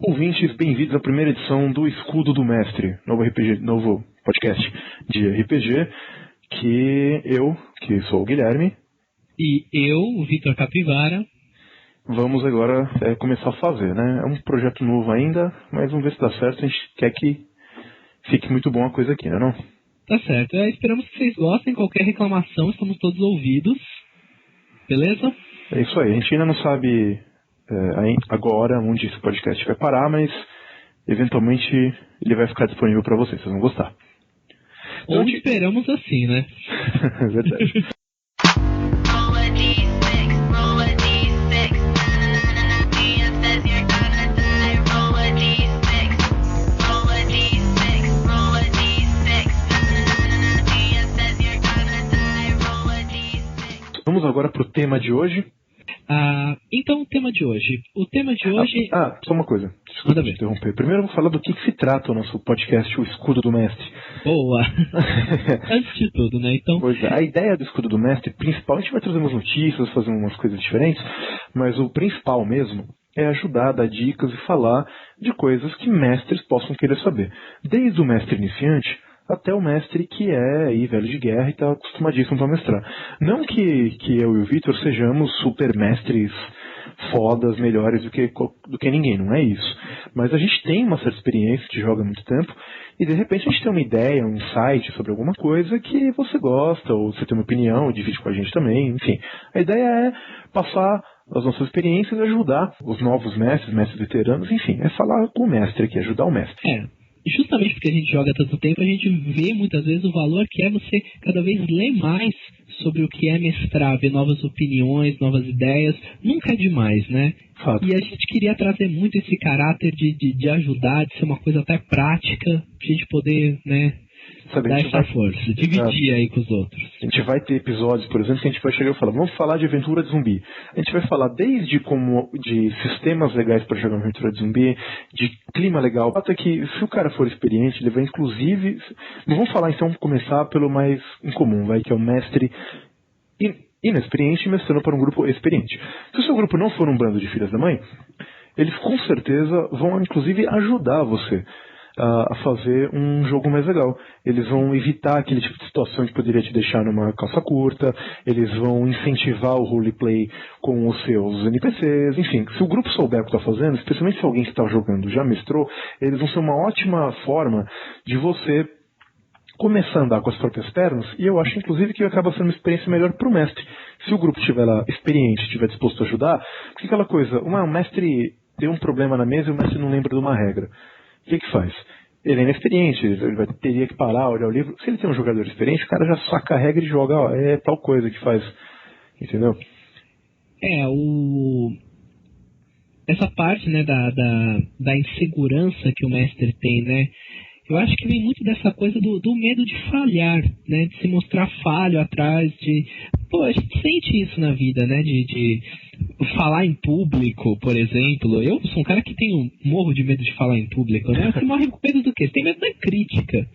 Ouvintes, bem-vindos à primeira edição do Escudo do Mestre, novo podcast de RPG, que sou o Guilherme, e eu, o Vitor Capivara, vamos agora começar a fazer, né? É um projeto novo ainda, mas vamos ver se dá certo. A gente quer que fique muito bom a coisa aqui, né, não? Tá certo. Esperamos que vocês gostem. Qualquer reclamação, estamos todos ouvidos. Beleza? É isso aí. A gente ainda não sabe agora onde esse podcast vai parar, mas eventualmente ele vai ficar disponível para vocês vão gostar. Ou esperamos assim, né? Verdade. Vamos agora para o tema de hoje. Então, o tema de hoje. Só uma coisa. Desculpa te interromper. Primeiro eu vou falar do que se trata o nosso podcast, o Escudo do Mestre. Boa! Antes de tudo, né? Então... Pois é, a ideia do Escudo do Mestre, principal, a gente vai trazer umas notícias, fazer umas coisas diferentes, mas o principal mesmo é ajudar, dar dicas e falar de coisas que mestres possam querer saber. Desde o mestre iniciante até o mestre que é aí velho de guerra e está acostumadíssimo para mestrar. Não que eu e o Vitor sejamos super mestres fodas, melhores do que ninguém, não é isso. Mas a gente tem uma certa experiência, que joga há muito tempo, e de repente a gente tem uma ideia, um insight sobre alguma coisa que você gosta, ou você tem uma opinião, divide com a gente também, enfim. A ideia é passar as nossas experiências e ajudar os novos mestres veteranos, enfim, é falar com o mestre aqui, ajudar o mestre. Justamente porque a gente joga há tanto tempo, a gente vê muitas vezes o valor que é você cada vez ler mais sobre o que é mestrar, ver novas opiniões, novas ideias. Nunca é demais, né? Fato. E a gente queria trazer muito esse caráter de ajudar, de ser uma coisa até prática, pra gente poder, né, dar essa força, dividir aí com os outros. A gente vai ter episódios, por exemplo, que a gente vai chegar e falar, vamos falar de aventura de zumbi. A gente vai falar desde de sistemas legais para jogar uma aventura de zumbi, de clima legal. O fato é que se o cara for experiente, ele vai inclusive... Não vamos falar então, começar pelo mais incomum, que é o mestre inexperiente mestrando para um grupo experiente. Se o seu grupo não for um bando de filhas da mãe, eles com certeza vão inclusive ajudar você a fazer um jogo mais legal. Eles vão evitar aquele tipo de situação que poderia te deixar numa calça curta, eles vão incentivar o roleplay com os seus NPCs, enfim, se o grupo souber o que está fazendo, especialmente se alguém que está jogando já mestrou, eles vão ser uma ótima forma de você começar a andar com as próprias pernas, e eu acho inclusive que acaba sendo uma experiência melhor para o mestre. Se o grupo estiver lá experiente, estiver disposto a ajudar, porque aquela coisa, o mestre tem um problema na mesa e o mestre não lembra de uma regra. O que faz? Ele é inexperiente, ele teria que parar, olhar o livro. Se ele tem um jogador experiente, o cara já saca a regra e joga, é tal coisa que faz. Entendeu? Essa parte, né, da insegurança que o mestre tem, né? Eu acho que vem muito dessa coisa do medo de falhar, né? De se mostrar falho atrás, a gente sente isso na vida, né? De falar em público, por exemplo. Eu sou um cara que tem morro de medo de falar em público, né? Você morre com medo do quê? Você tem medo da crítica,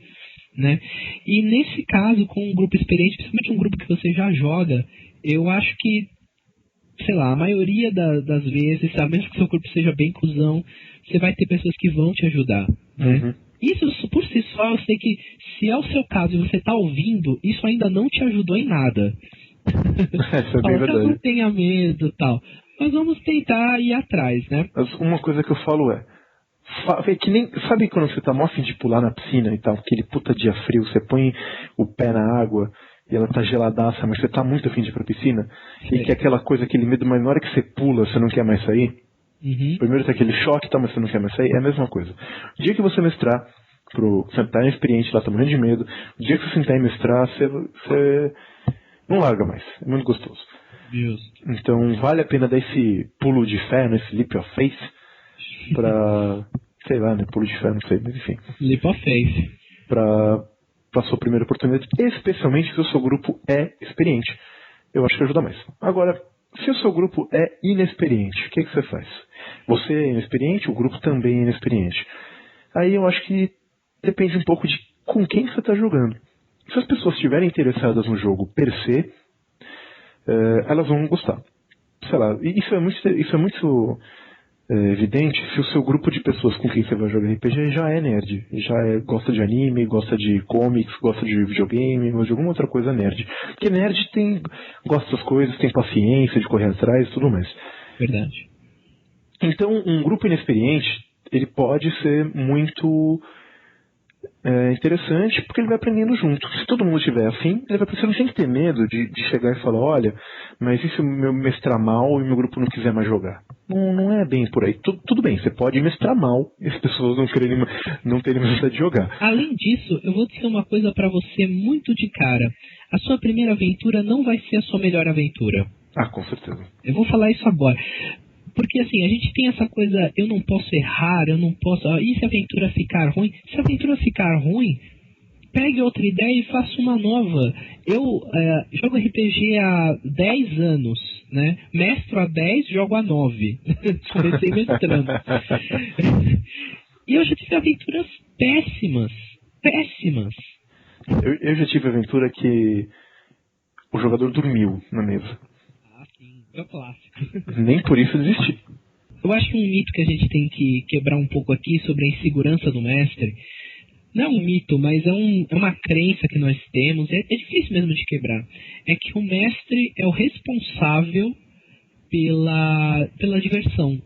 né? E nesse caso, com um grupo experiente, principalmente um grupo que você já joga, eu acho que, sei lá, a maioria das vezes, a menos que o seu grupo seja bem cuzão, você vai ter pessoas que vão te ajudar, né? Uhum. Isso por si só, eu sei que se é o seu caso e você está ouvindo, isso ainda não te ajudou em nada. Isso é bem verdade. Não tenha medo e tal. Mas vamos tentar ir atrás, né? Mas uma coisa que eu falo que nem, sabe quando você tá mó afim de pular na piscina e tal, aquele puta dia frio, você põe o pé na água e ela tá geladaça, mas você tá muito afim de ir pra piscina, e que é aquela coisa, aquele medo, mas na hora que você pula, você não quer mais sair. Uhum. Primeiro tem aquele choque, mas você não quer mais sair, é a mesma coisa. O dia que você mestrar, você tá inexperiente lá, tá morrendo de medo, o dia que você sentar e mestrar, você não larga mais, é muito gostoso. Justo. Então vale a pena dar esse pulo de fé, esse leap of faith, pra, sei lá, né, pulo de fé, não sei, mas enfim. Leap of faith. Pra sua primeira oportunidade, especialmente se o seu grupo é experiente. Eu acho que ajuda mais. Agora, se o seu grupo é inexperiente, o que você faz? Você é inexperiente, o grupo também é inexperiente. Aí eu acho que depende um pouco de com quem você está jogando. Se as pessoas estiverem interessadas no jogo per se, elas vão gostar. Sei lá, isso é muito evidente se o seu grupo de pessoas com quem você vai jogar RPG já é nerd, gosta de anime, gosta de comics, gosta de videogame, ou de alguma outra coisa nerd. Porque nerd gosta das coisas, tem paciência de correr atrás e tudo mais. Verdade. Então, um grupo inexperiente, ele pode ser muito interessante, porque ele vai aprendendo junto. Se todo mundo estiver afim, você não tem que ter medo de chegar e falar, olha, mas e se eu mestrar mal e meu grupo não quiser mais jogar? Não é bem por aí. Tudo bem, você pode mestrar mal e as pessoas não terem vontade de jogar. Além disso, eu vou dizer uma coisa pra você muito de cara. A sua primeira aventura não vai ser a sua melhor aventura. Ah, com certeza. Eu vou falar isso agora. Porque assim, a gente tem essa coisa, eu não posso errar, eu não posso... E se a aventura ficar ruim? Se a aventura ficar ruim, pegue outra ideia e faça uma nova. Eu jogo RPG há 10 anos, né? Mestro há 10, jogo há 9. Comecei mestrando. E eu já tive aventuras péssimas. Péssimas. Eu já tive aventura que o jogador dormiu na mesa. É o clássico. Nem por isso desisti. Eu acho que um mito que a gente tem que quebrar um pouco aqui sobre a insegurança do mestre, não é um mito, mas é uma crença que nós temos, é difícil mesmo de quebrar, é que o mestre é o responsável pela diversão.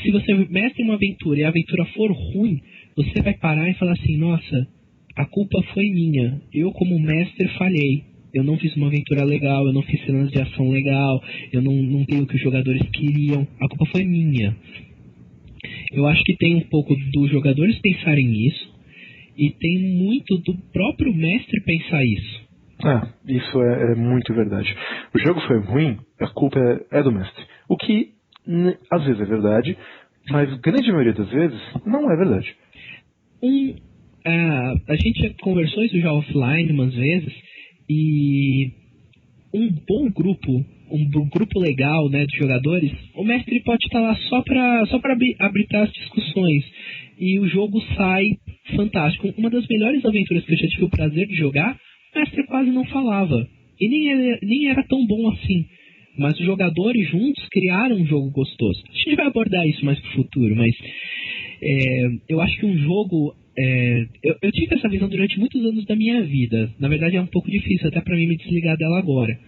Se você mestre uma aventura e a aventura for ruim, você vai parar e falar assim, nossa, a culpa foi minha, eu como mestre falhei. Eu não fiz uma aventura legal, eu não fiz cenas de ação legal, eu não tenho o que os jogadores queriam, a culpa foi minha. Eu acho que tem um pouco dos jogadores pensarem nisso, e tem muito do próprio mestre pensar isso. Isso é muito verdade. O jogo foi ruim, a culpa é do mestre. O que, às vezes é verdade, mas a grande maioria das vezes não é verdade. A gente já conversou isso já offline umas vezes, e um bom grupo, um grupo legal, né, de jogadores, o mestre pode estar lá só para arbitrar as discussões e o jogo sai fantástico. Uma das melhores aventuras que eu já tive o prazer de jogar, o mestre quase não falava e nem era tão bom assim, mas os jogadores juntos criaram um jogo gostoso. A gente vai abordar isso mais pro futuro, mas eu acho que um jogo... Eu tive essa visão durante muitos anos da minha vida. Na verdade é um pouco difícil até pra mim me desligar dela agora.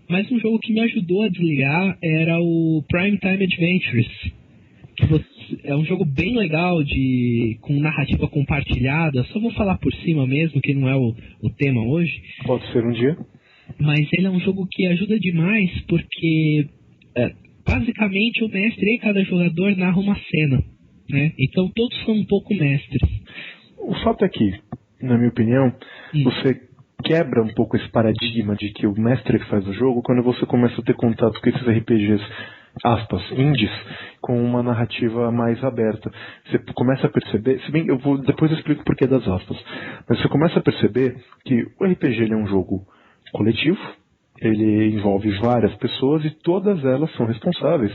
Mas um jogo que me ajudou a desligar era o Prime Time Adventures. É um jogo bem legal, com narrativa compartilhada. Só vou falar por cima mesmo, que não é o tema hoje. Pode ser um dia. Mas ele é um jogo que ajuda demais porque basicamente o mestre e cada jogador narra uma cena, né? Então todos são um pouco mestres. O fato é que, na minha opinião, você quebra um pouco esse paradigma de que o mestre que faz o jogo quando você começa a ter contato com esses RPGs, aspas, indies, com uma narrativa mais aberta. Você começa a perceber, se bem depois eu explico o porquê das aspas, mas você começa a perceber que o RPG ele é um jogo coletivo, ele envolve várias pessoas e todas elas são responsáveis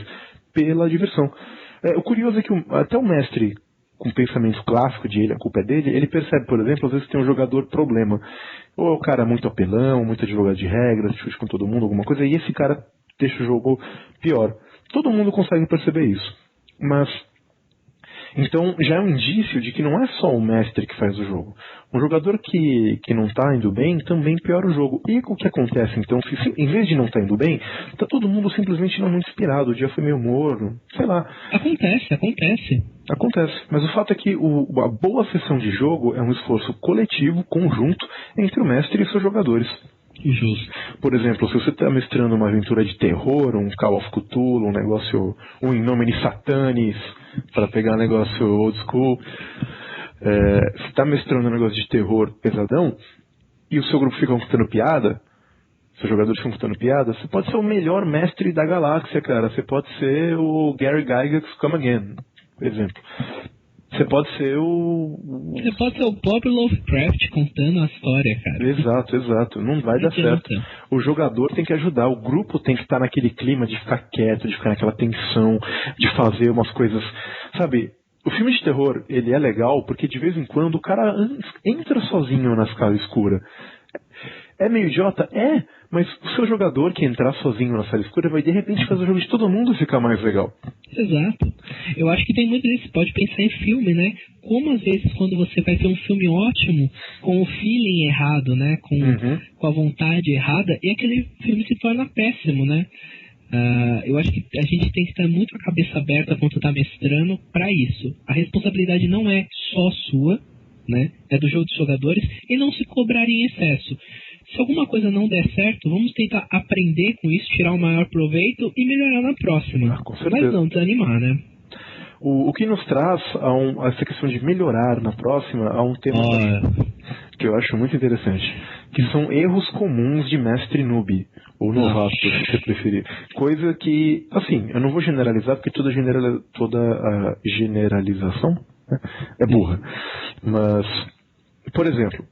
pela diversão. O curioso é que até o mestre com pensamento clássico de a culpa é dele, ele percebe, por exemplo, às vezes tem um jogador problema. Ou é o cara muito apelão, muito advogado de regras, discute com todo mundo, alguma coisa, e esse cara deixa o jogo pior. Todo mundo consegue perceber isso. Mas, então, já é um indício de que não é só o mestre que faz o jogo. Um jogador que não está indo bem também piora o jogo. E o que acontece, então, se em vez de não estar indo bem, está todo mundo simplesmente não muito inspirado, o dia foi meio morno, sei lá. Acontece, mas o fato é que a boa sessão de jogo é um esforço coletivo, conjunto, entre o mestre e seus jogadores. Justo. Por exemplo, se você está mestrando uma aventura de terror, um Call of Cthulhu, um In Nomine Satanis, para pegar um negócio old school, você está mestrando um negócio de terror pesadão, e o seu grupo fica contando piada, seus jogadores ficam contando piada, você pode ser o melhor mestre da galáxia, cara. Você pode ser o Gary Gygax Come Again, por exemplo. Você pode ser o Bob Lovecraft contando a história, cara. Exato. Não vai dar certo. O jogador tem que ajudar, o grupo tem que estar naquele clima de ficar quieto, de ficar naquela tensão, de fazer umas coisas, sabe? O filme de terror, ele é legal porque de vez em quando o cara entra sozinho na sala escura. É meio idiota? É, mas o seu jogador que entrar sozinho na sala escura vai de repente fazer o jogo de todo mundo ficar mais legal. Exato. Eu acho que tem muito disso. Você pode pensar em filme, né? Como às vezes quando você vai ver um filme ótimo, com o feeling errado, né? Com a vontade errada, e aquele filme se torna péssimo, né? Eu acho que a gente tem que estar muito a cabeça aberta quando tá mestrando para isso. A responsabilidade não é só sua, né? É do jogo dos jogadores, e não se cobrar em excesso. Se alguma coisa não der certo, vamos tentar aprender com isso, tirar o maior proveito e melhorar na próxima. Com certeza. Mas não desanimar, né? O que nos traz a essa questão de melhorar na próxima a um tema que eu acho muito interessante, que são erros comuns de mestre noob, ou novato, se você preferir. Coisa que, assim, eu não vou generalizar, porque toda a generalização, né, é burra. Mas, por exemplo,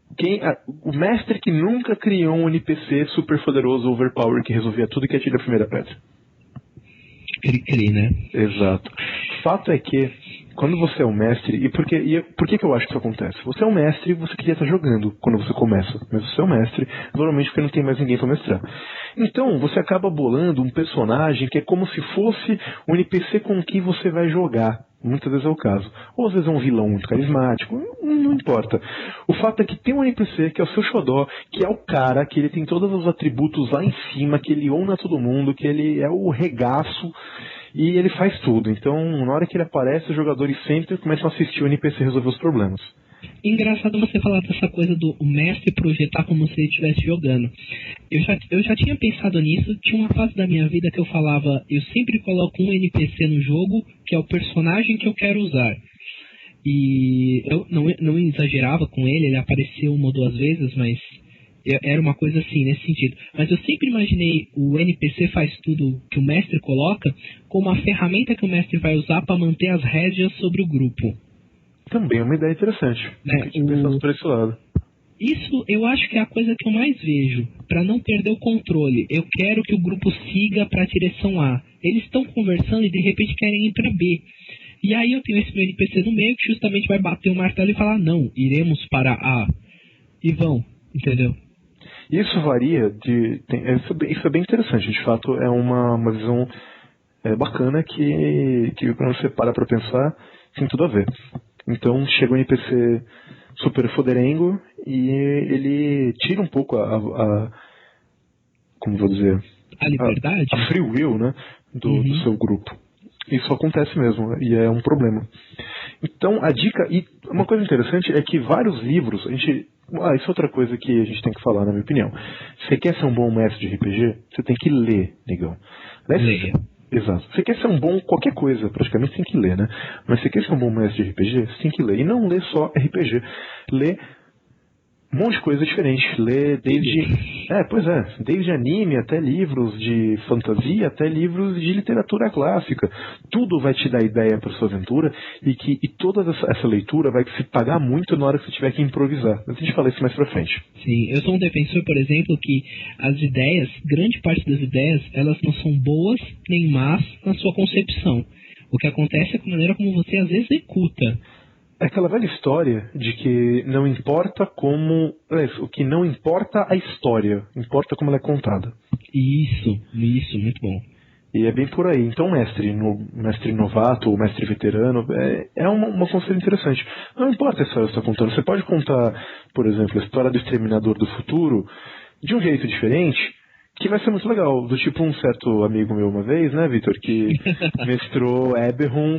o mestre que nunca criou um NPC super poderoso, overpower, que resolvia tudo e que atira a primeira pedra. Cri-cri, né? Exato. O fato é que, quando você é um mestre, e por que eu acho que isso acontece? Você é um mestre e você queria estar jogando quando você começa, mas você é um mestre, normalmente porque não tem mais ninguém para mestrar. Então, você acaba bolando um personagem que é como se fosse um NPC com quem você vai jogar. Muitas vezes é o caso. Ou às vezes é um vilão muito carismático, não importa. O fato é que tem um NPC que é o seu xodó, que é o cara, que ele tem todos os atributos lá em cima, que ele owna todo mundo, que ele é o regaço, e ele faz tudo. Então, na hora que ele aparece, os jogadores sempre começam a assistir o NPC resolver os problemas. Engraçado você falar dessa coisa do mestre projetar como se ele estivesse jogando. Eu já tinha pensado nisso. Tinha uma fase da minha vida que eu falava, eu sempre coloco um NPC no jogo, que é o personagem que eu quero usar. E eu não exagerava com ele apareceu uma ou duas vezes, mas era uma coisa assim, nesse sentido. Mas eu sempre imaginei o NPC faz tudo que o mestre coloca como a ferramenta que o mestre vai usar para manter as rédeas sobre o grupo. Também é uma ideia interessante. Nunca tinha pensado por esse lado. Isso eu acho que é a coisa que eu mais vejo, para não perder o controle. Eu quero que o grupo siga para a direção A. Eles estão conversando e de repente querem ir para B. E aí eu tenho esse meu NPC no meio que justamente vai bater o martelo e falar, não, iremos para A. E vão, entendeu? Isso varia isso é bem interessante. De fato, é uma visão bacana que quando você para pensar, tem tudo a ver. Então chega um NPC super foderengo e ele tira um pouco como vou dizer, a liberdade, a free will, né, do seu grupo. Isso acontece mesmo e é um problema. Então a dica, e uma coisa interessante é que vários livros, isso é outra coisa que a gente tem que falar, na minha opinião. Se você quer ser um bom mestre de RPG, você tem que ler, negão. Leia. Exato. Você quer ser um bom qualquer coisa, praticamente tem que ler, né? Mas você quer ser um bom mestre de RPG, você tem que ler. E não ler só RPG. Ler um monte de coisa diferente. Ler desde anime até livros de fantasia, até livros de literatura clássica. Tudo vai te dar ideia para sua aventura e toda essa leitura vai se pagar muito na hora que você tiver que improvisar. A gente fala isso mais pra frente. Sim, eu sou um defensor, por exemplo, que as ideias, grande parte das ideias, elas não são boas nem más na sua concepção. O que acontece é a maneira como você às vezes executa. É aquela velha história de que não importa o que não importa a história, importa como ela é contada. Isso, muito bom. E é bem por aí. Então, mestre novato ou mestre veterano é uma conselho interessante. Não importa a história que você está contando. Você pode contar, por exemplo, a história do Exterminador do Futuro de um jeito diferente, que vai ser muito legal. Do tipo um certo amigo meu uma vez, né, Vitor, que mestrou Eberron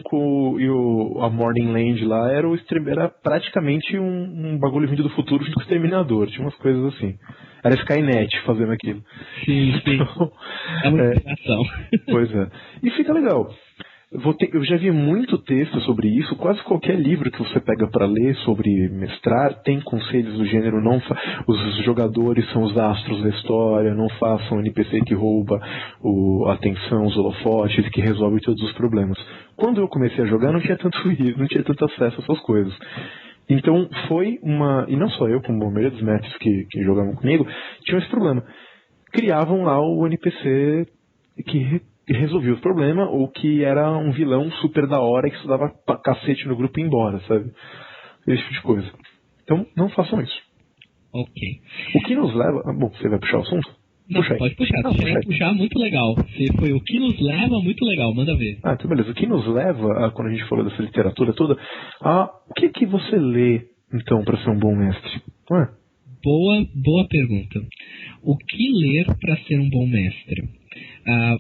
a Morning Land lá, era praticamente um bagulho vindo do futuro junto com o Exterminador. Tinha umas coisas assim. Era Skynet fazendo aquilo. Sim. Então, é uma inspiração. Pois é. E fica legal. Eu já vi muito texto sobre isso. Quase qualquer livro que você pega para ler sobre mestrar tem conselhos do gênero: os jogadores são os astros da história, não façam NPC que rouba a atenção, os holofotes, que resolve todos os problemas. Quando eu comecei a jogar, não tinha tanto acesso a essas coisas. Então e não só eu, como a maioria dos mestres que jogavam comigo, tinham esse problema. Criavam lá o NPC que resolvia o problema, ou que era um vilão super da hora que dava cacete no grupo e ia embora, sabe? Esse tipo de coisa. Então, não façam isso. Ok. O que nos leva... Bom, você vai puxar o assunto? Não, pode puxar. Não, Se você vai puxar, muito legal. Se foi o que nos leva, muito legal. Manda ver. Então beleza. O que nos leva, quando a gente falou dessa literatura toda, o que você lê, então, para ser um bom mestre? Não é? Boa pergunta. O que ler para ser um bom mestre?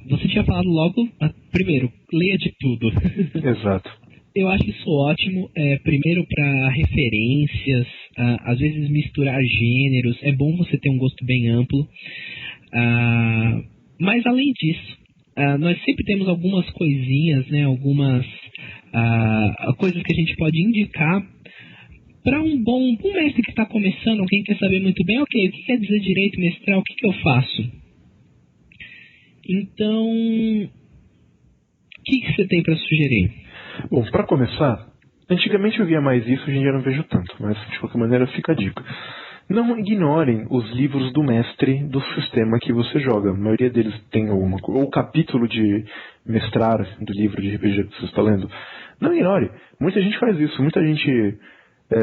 Você tinha falado logo, primeiro, leia de tudo. Exato. Eu acho isso ótimo, primeiro para referências, às vezes misturar gêneros, é bom você ter um gosto bem amplo. Mas além disso, nós sempre temos algumas coisinhas, né, algumas coisas que a gente pode indicar para um bom mestre que está começando, alguém que quer saber muito bem, ok, o que quer dizer direito mestral, o que eu faço? Então, o que você tem para sugerir? Bom, para começar, antigamente eu via mais isso, hoje em dia eu não vejo tanto, mas de qualquer maneira fica a dica. Não ignorem os livros do mestre do sistema que você joga. A maioria deles tem alguma coisa, ou o capítulo de mestrar do livro de RPG que você está lendo. Não ignore. Muita gente faz isso. Muita gente,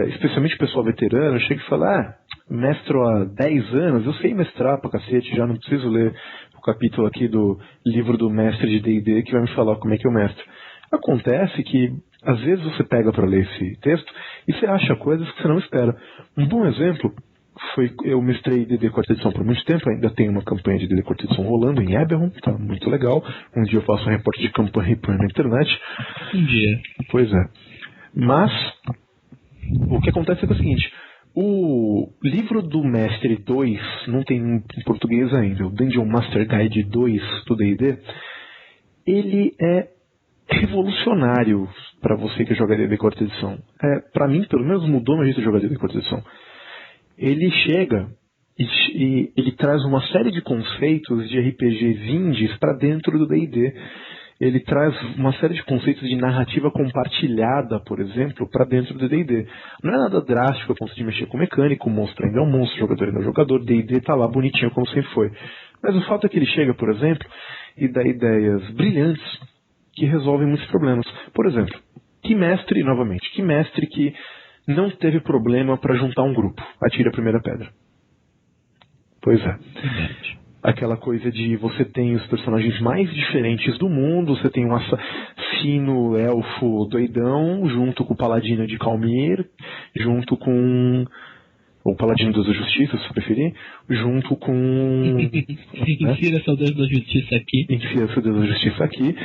especialmente o pessoal veterano, chega e fala: mestro há 10 anos, eu sei mestrar pra cacete, já não preciso ler o capítulo aqui do livro do mestre de D&D que vai me falar como é que eu mestro. Acontece que, às vezes, você pega para ler esse texto e você acha coisas que você não espera. Um bom exemplo foi, eu mestrei D&D quarta edição por muito tempo, ainda tem uma campanha de D&D quarta edição rolando em Eberron, tá muito legal. Um dia eu faço um reporte de campanha na internet. Um dia. Pois é. Mas, o que acontece é o seguinte: o livro do Mestre 2, não tem em português ainda, o Dungeon Master Guide 2 do D&D, ele é revolucionário para você que joga D&D quarta edição. Para mim, pelo menos, mudou meu jeito de jogar D&D quarta edição. Ele chega e ele traz uma série de conceitos de RPGs indies para dentro do D&D. Ele traz uma série de conceitos de narrativa compartilhada, por exemplo, para dentro do D&D. Não é nada drástico a ponto de mexer com mecânico, o monstro ainda é um monstro, o jogador ainda é um jogador, D&D está lá bonitinho como sempre foi. Mas o fato é que ele chega, por exemplo, e dá ideias brilhantes que resolvem muitos problemas. Por exemplo, que mestre que não teve problema para juntar um grupo? Atire a primeira pedra. Pois é. Aquela coisa de você tem os personagens mais diferentes do mundo, você tem um assassino elfo doidão, junto com o paladino de Calmir, junto com o paladino da Justiça, se preferir, junto com... Insira seu Deus da Justiça aqui. Insira seu Deus da Justiça aqui.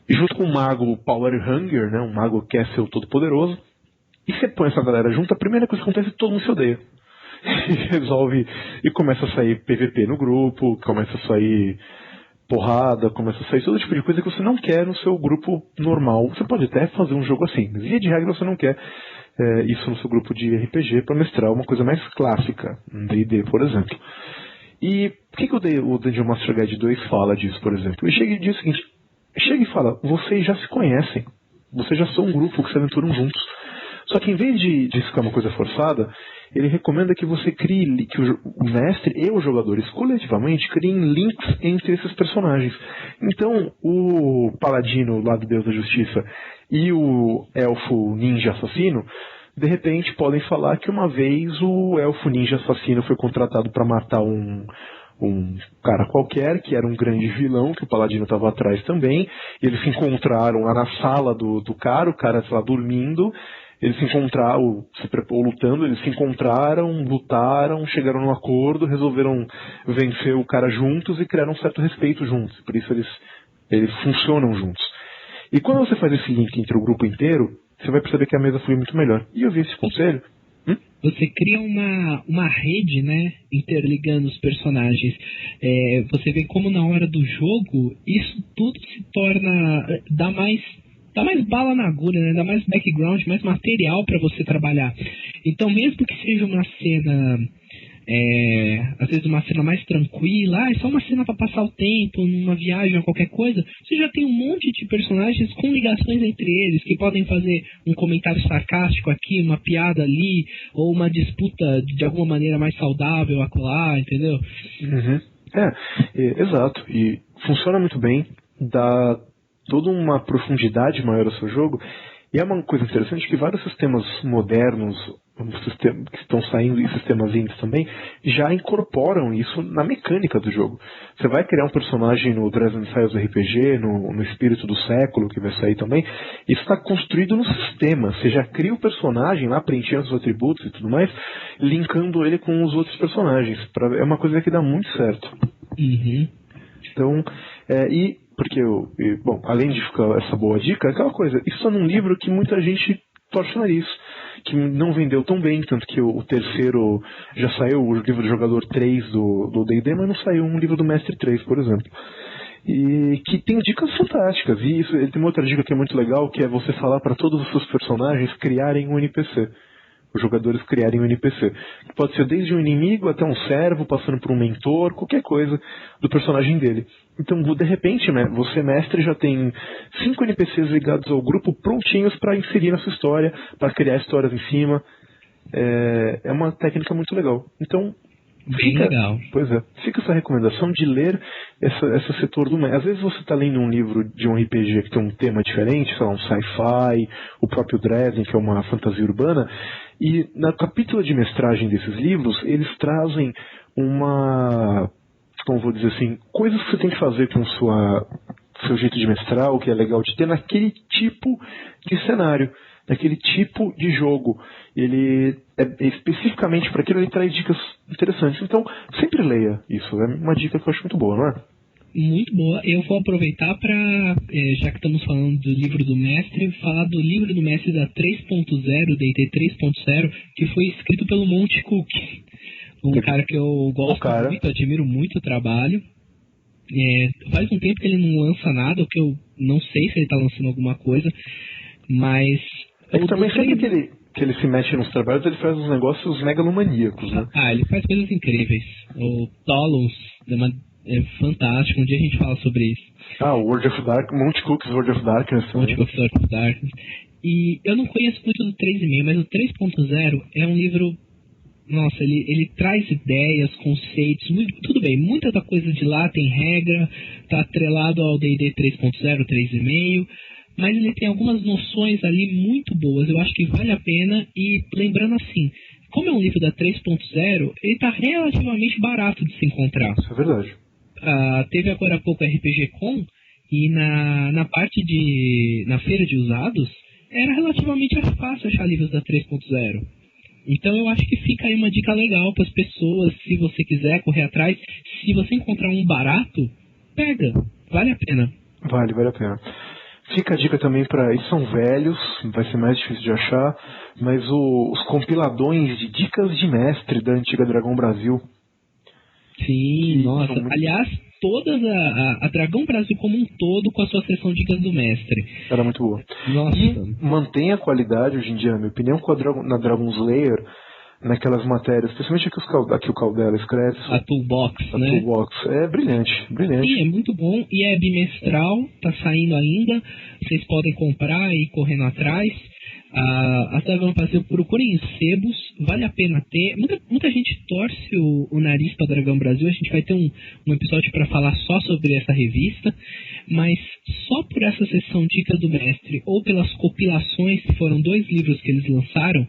Junto com o mago Power Hunger, né, um mago que quer ser o todo-poderoso. E você põe essa galera junto, a primeira coisa que acontece é que todo mundo se odeia. E resolve, e começa a sair PVP no grupo, começa a sair porrada, começa a sair todo tipo de coisa que você não quer no seu grupo normal. Você pode até fazer um jogo assim, mas via de regra você não quer isso no seu grupo de RPG para mestrar uma coisa mais clássica, um D&D, por exemplo. E por que o Dungeon Master Guide 2 fala disso, por exemplo? Ele chega e diz o seguinte: chega e fala, vocês já se conhecem, vocês já são um grupo que se aventuram juntos. Só que em vez de ficar uma coisa forçada, ele recomenda que você crie, que o mestre e os jogadores coletivamente criem links entre esses personagens. Então, o paladino lá do Deus da Justiça e o elfo ninja assassino, de repente podem falar que uma vez o elfo ninja assassino foi contratado para matar um cara qualquer, que era um grande vilão, que o paladino estava atrás também. Eles se encontraram lá na sala do cara, o cara lá dormindo. Eles se encontraram, ou lutando, eles se encontraram, lutaram, chegaram num acordo, resolveram vencer o cara juntos e criaram um certo respeito juntos. Por isso eles funcionam juntos. E quando você faz esse link entre o grupo inteiro, você vai perceber que a mesa flui muito melhor. E eu vi esse conselho. Você cria uma rede, né, interligando os personagens. Você vê como na hora do jogo, isso tudo se torna... dá mais bala na agulha, né? Dá mais background, mais material para você trabalhar. Então, mesmo que seja uma cena, às vezes uma cena mais tranquila, é só uma cena para passar o tempo, numa viagem ou qualquer coisa, você já tem um monte de personagens com ligações entre eles, que podem fazer um comentário sarcástico aqui, uma piada ali, ou uma disputa de alguma maneira mais saudável acolá, entendeu? Uhum. Exato. E funciona muito bem, dá toda uma profundidade maior ao seu jogo. E é uma coisa interessante que vários sistemas modernos, que estão saindo, e sistemas indies também, já incorporam isso na mecânica do jogo. Você vai criar um personagem no Dresden Files RPG, no Espírito do Século, que vai sair também, isso está construído no sistema. Você já cria o personagem lá, preenchendo os atributos e tudo mais, linkando ele com os outros personagens. É uma coisa que dá muito certo. Uhum. Então, bom, além de ficar essa boa dica, é aquela coisa, isso é num livro que muita gente torce o nariz, que não vendeu tão bem, tanto que o terceiro já saiu, o livro do jogador 3 do D&D, mas não saiu um livro do Mestre 3, por exemplo. E que tem dicas fantásticas, e ele tem uma outra dica que é muito legal, que é você falar para todos os seus personagens criarem um NPC. Os jogadores criarem um NPC. Que pode ser desde um inimigo até um servo, passando por um mentor, qualquer coisa do personagem dele. Então, de repente, né, você, mestre, já tem 5 NPCs ligados ao grupo prontinhos para inserir na sua história, para criar histórias em cima. É uma técnica muito legal. Então, bem legal. Pois é. Fica essa recomendação de ler esse setor do mestre. Às vezes você está lendo um livro de um RPG que tem um tema diferente, sei lá, um sci-fi, o próprio Dresden, que é uma fantasia urbana, e na capítulo de mestragem desses livros, eles trazem como vou dizer assim, coisas que você tem que fazer com seu jeito de mestrar, o que é legal de ter naquele tipo de cenário, naquele tipo de jogo. Ele especificamente para aquilo, ele traz dicas interessantes. Então, sempre leia isso. É uma dica que eu acho muito boa, não é? Muito boa. Eu vou aproveitar para, já que estamos falando do livro do mestre, falar do livro do mestre da 3.0, D&D 3.0, que foi escrito pelo Monte Cook. Um cara que eu gosto muito, admiro muito o trabalho. Faz um tempo que ele não lança nada, que eu não sei se ele está lançando alguma coisa, mas... também sempre que ele se mexe nos trabalhos, ele faz uns negócios megalomaníacos, né? Ele faz coisas incríveis. O Tolons é fantástico, um dia a gente fala sobre isso. O World of Darkness, Monte Cook's World of Darkness. World of Darkness. E eu não conheço muito do 3.5, mas o 3.0 é um livro... Nossa, ele traz ideias, conceitos, tudo bem, muita da coisa de lá tem regra, está atrelado ao D&D 3.0, 3.5, mas ele tem algumas noções ali muito boas, eu acho que vale a pena. E lembrando assim, como é um livro da 3.0, ele está relativamente barato de se encontrar. Isso é verdade. Teve agora há pouco a RPG Con, e na feira de usados, era relativamente fácil achar livros da 3.0. Então eu acho que fica aí uma dica legal para as pessoas, se você quiser correr atrás. Se você encontrar um barato, pega, vale a pena. Vale a pena. Fica a dica também para... Eles são velhos, vai ser mais difícil de achar, mas os compiladões de dicas de mestre da antiga Dragão Brasil. Sim, nossa. Aliás, todas a Dragão Brasil como um todo, com a sua seção Dicas do Mestre. Era muito boa. Nossa. E mantém a qualidade hoje em dia, na minha opinião, na Dragon Slayer, naquelas matérias, especialmente aqui o Caldela escreve. A Toolbox, né? A Toolbox. É brilhante. Sim, é muito bom. E é bimestral, tá saindo ainda. Vocês podem comprar e ir correndo atrás. A Dragão Brasil, procurem os sebos, vale a pena ter. Muita gente torce o nariz para Dragão Brasil. A gente vai ter um episódio para falar só sobre essa revista, mas só por essa seção Dicas do Mestre ou pelas compilações, que foram 2 livros que eles lançaram,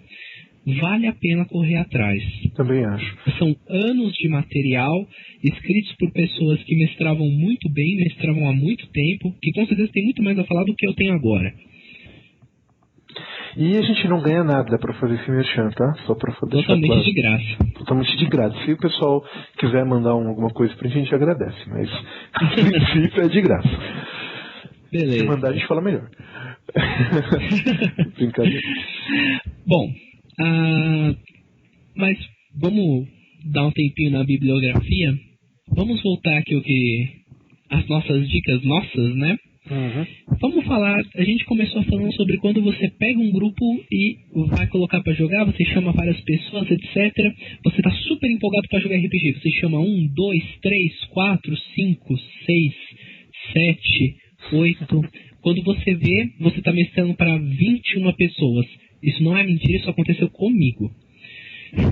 vale a pena correr atrás. Também acho. São anos de material escritos por pessoas que mestravam muito bem, mestravam há muito tempo, que com certeza tem muito mais a falar do que eu tenho agora. E a gente não ganha nada pra fazer esse merchan, tá? Só pra deixar totalmente claro. De graça. Totalmente de graça. Se o pessoal quiser mandar alguma coisa pra gente agradece, mas a princípio é de graça. Beleza. Se mandar, a gente fala melhor. Brincadeira. Bom, mas vamos dar um tempinho na bibliografia. Vamos voltar aqui as nossas dicas nossas, né? Uhum. Vamos falar, a gente começou falando sobre quando você pega um grupo e vai colocar pra jogar, você chama várias pessoas, etc. Você tá super empolgado pra jogar RPG. Você chama 1, 2, 3, 4, 5, 6, 7, 8. Quando você vê, você tá mestrando para 21 pessoas. Isso não é mentira, isso aconteceu comigo.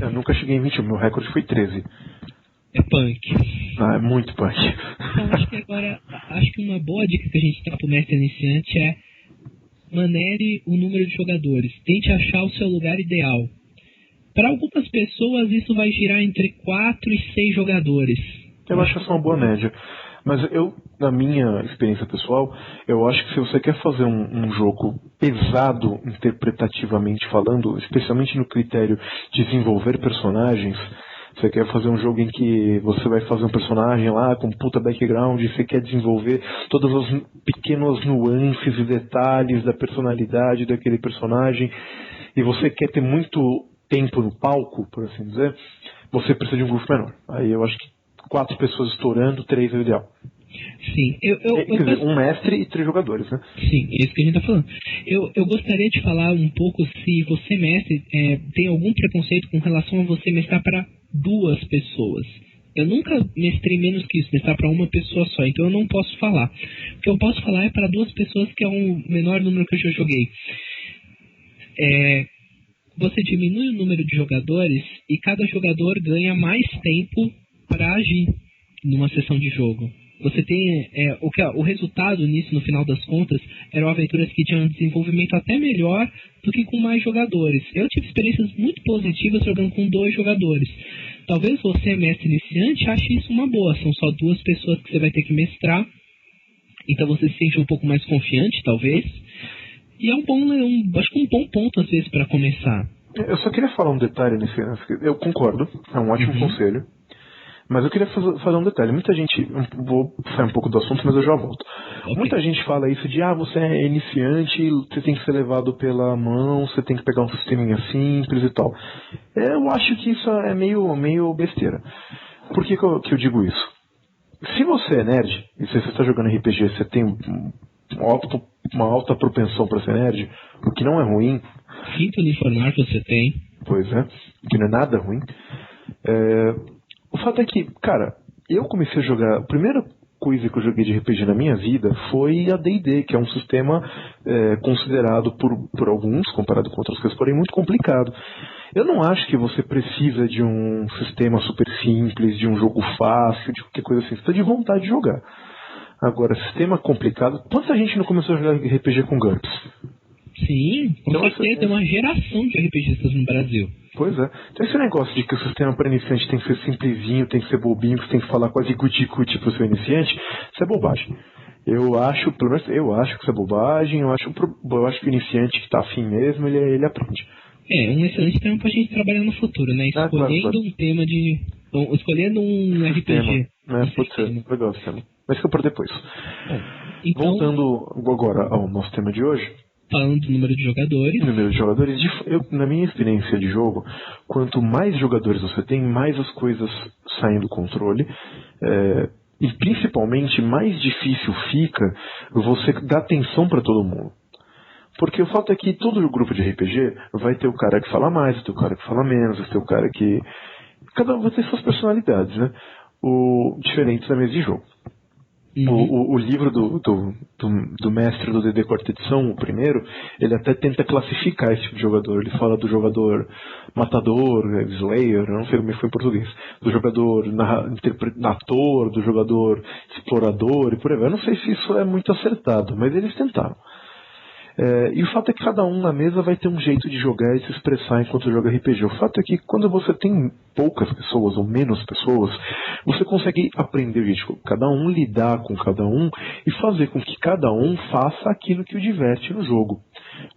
Eu nunca cheguei em 21, meu recorde foi 13. É punk. É muito punk. Então acho que uma boa dica que a gente dá pro mestre iniciante é manere o número de jogadores, tente achar o seu lugar ideal. Para algumas pessoas isso vai girar entre 4 e 6 jogadores. Eu acho que essa é uma boa média. Mas eu, na minha experiência pessoal, eu acho que se você quer fazer um jogo pesado interpretativamente falando, especialmente no critério de desenvolver personagens, você quer fazer um jogo em que você vai fazer um personagem lá com puta background, você quer desenvolver todas as pequenas nuances e detalhes da personalidade daquele personagem, e você quer ter muito tempo no palco, por assim dizer, você precisa de um grupo menor. Aí eu acho que 4 pessoas estourando, 3 é o ideal. Sim, quer dizer, um mestre e 3 jogadores, né? Sim, é isso que a gente está falando. Eu gostaria de falar um pouco se você, mestre, tem algum preconceito com relação a você mestrar para 2 pessoas. Eu nunca mestrei menos que isso, mestrar para uma pessoa só, então eu não posso falar. O que eu posso falar é para 2 pessoas, que é o menor número que eu já joguei. Você diminui o número de jogadores e cada jogador ganha mais tempo para agir numa sessão de jogo. Você tem o resultado nisso, no final das contas, eram aventuras que tinham um desenvolvimento até melhor do que com mais jogadores. Eu tive experiências muito positivas jogando com 2 jogadores. Talvez você, mestre iniciante, ache isso uma boa. São só 2 pessoas que você vai ter que mestrar. Então você se sente um pouco mais confiante, talvez. E acho que um bom ponto, às vezes, para começar. Eu só queria falar um detalhe nesse. Eu concordo, é um ótimo conselho. Mas eu queria fazer um detalhe. Muita gente, vou sair um pouco do assunto, mas eu já volto. Okay. Muita gente fala isso de, você é iniciante, você tem que ser levado pela mão, você tem que pegar um sisteminha simples e tal. Eu acho que isso é meio besteira. Por que eu digo isso? Se você é nerd, e se você está jogando RPG, você tem uma alta propensão para ser nerd, o que não é ruim. Sinto lhe informar que você tem. Pois é, que não é nada ruim. O fato é que, cara, eu comecei a jogar... A primeira coisa que eu joguei de RPG na minha vida foi a D&D, que é um sistema considerado por alguns, comparado com outras coisas, porém muito complicado. Eu não acho que você precisa de um sistema super simples, de um jogo fácil, de qualquer coisa assim. Você precisa de vontade de jogar. Agora, sistema complicado... Quanta gente não começou a jogar RPG com GURPS? Sim, com certeza. Tem uma geração de RPGistas no Brasil. Pois é. Então esse negócio de que o sistema para iniciante tem que ser simplesinho, tem que ser bobinho, que você tem que falar quase guti-guti pro seu iniciante, isso é bobagem. Pelo menos eu acho que isso é bobagem, eu acho que o iniciante que tá afim mesmo, ele aprende. Um excelente tema pra gente trabalhar no futuro, né? Escolhendo um tema de... Escolhendo um RPG. Pode ser, legal esse tema. Mas fica por depois. Então, voltando agora ao nosso tema de hoje. Falando do número de jogadores. Na minha experiência de jogo, quanto mais jogadores você tem, mais as coisas saem do controle. E principalmente, mais difícil fica você dar atenção para todo mundo. Porque o fato é que todo grupo de RPG vai ter o cara que fala mais, vai ter o cara que fala menos, vai ter o cara que... Cada um vai ter suas personalidades, né? Diferentes da mesa de jogo. O livro do mestre do D&D Quarta Edição, o primeiro, ele até tenta classificar esse tipo de jogador. Ele fala do jogador matador, slayer, não sei como foi em português, do jogador narrador, do jogador explorador e por aí vai. Eu não sei se isso é muito acertado, mas eles tentaram. E o fato é que cada um na mesa vai ter um jeito de jogar e se expressar enquanto joga RPG. O fato é que quando você tem poucas pessoas ou menos pessoas, você consegue aprender o jeito de cada um, lidar com cada um e fazer com que cada um faça aquilo que o diverte no jogo.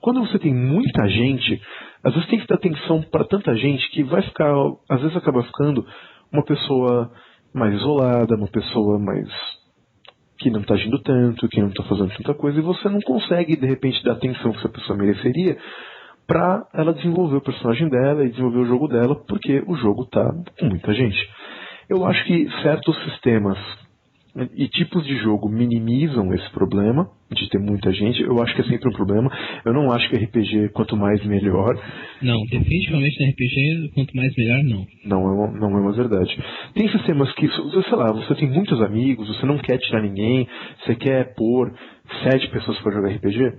Quando você tem muita gente, às vezes tem que dar atenção para tanta gente que vai ficar, às vezes acaba ficando uma pessoa mais isolada, uma pessoa mais... que não está agindo tanto, que não está fazendo tanta coisa, e você não consegue, de repente, dar atenção que essa pessoa mereceria para ela desenvolver o personagem dela e desenvolver o jogo dela, porque o jogo está com muita gente. Eu acho que certos sistemas e tipos de jogo minimizam esse problema de ter muita gente. Eu acho que é sempre um problema. Eu não acho que RPG, quanto mais melhor. Não, definitivamente no RPG, quanto mais melhor, não. Não é uma verdade. Tem sistemas que, sei lá, você tem muitos amigos, você não quer tirar ninguém, você quer pôr 7 pessoas para jogar RPG.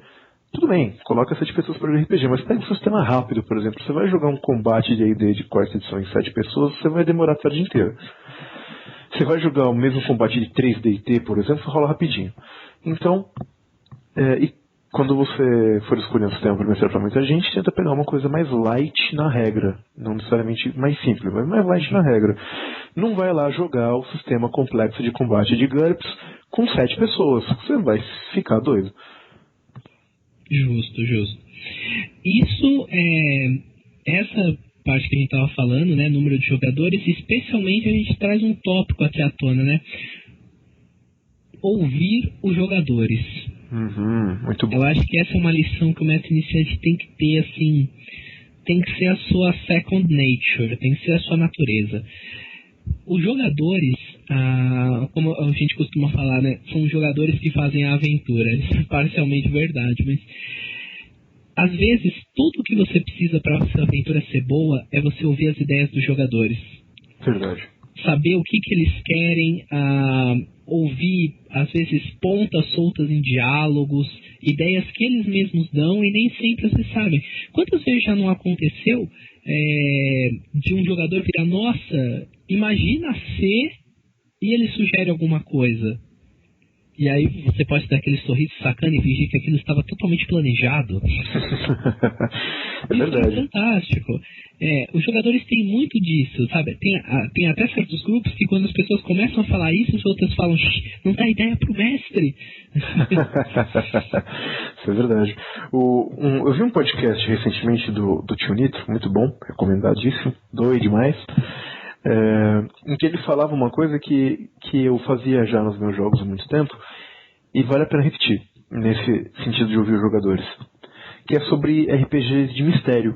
Tudo bem, coloca 7 pessoas para jogar RPG, mas pega um sistema rápido, por exemplo. Você vai jogar um combate de D&D de quarta edição em 7 pessoas, você vai demorar a tarde inteira. Você vai jogar o mesmo combate de 3 D&T, por exemplo, rola rapidinho. Então, e quando você for escolher um sistema para mestrar para muita gente, tenta pegar uma coisa mais light na regra. Não necessariamente mais simples, mas mais light na regra. Não vai lá jogar o sistema complexo de combate de GURPS com 7 pessoas. Você vai ficar doido. Justo. Isso essa parte que a gente estava falando, né, número de jogadores, especialmente a gente traz um tópico aqui à tona, né? Ouvir os jogadores. Muito bom. Eu acho que essa é uma lição que o mestre iniciante tem que ter, assim, tem que ser a sua second nature, tem que ser a sua natureza. Os jogadores, como a gente costuma falar, né, são jogadores que fazem a aventura. Isso é parcialmente verdade, mas às vezes tudo que você precisa para essa aventura ser boa é você ouvir as ideias dos jogadores. Verdade. Saber o que eles querem, ouvir, às vezes, pontas soltas em diálogos, ideias que eles mesmos dão e nem sempre vocês sabem. Quantas vezes já não aconteceu de um jogador virar, nossa, imagina ser, e ele sugere alguma coisa. E aí você pode dar aquele sorriso sacana e fingir que aquilo estava totalmente planejado. É verdade. Isso é fantástico. Os jogadores têm muito disso, sabe? Tem até certos grupos que quando as pessoas começam a falar isso, as outras falam, não dá ideia pro mestre. Isso é verdade. Eu vi um podcast recentemente do Tio Nitro, muito bom, recomendadíssimo, doido demais. Em que ele falava uma coisa que eu fazia já nos meus jogos há muito tempo e vale a pena repetir nesse sentido de ouvir os jogadores, que é sobre RPGs de mistério.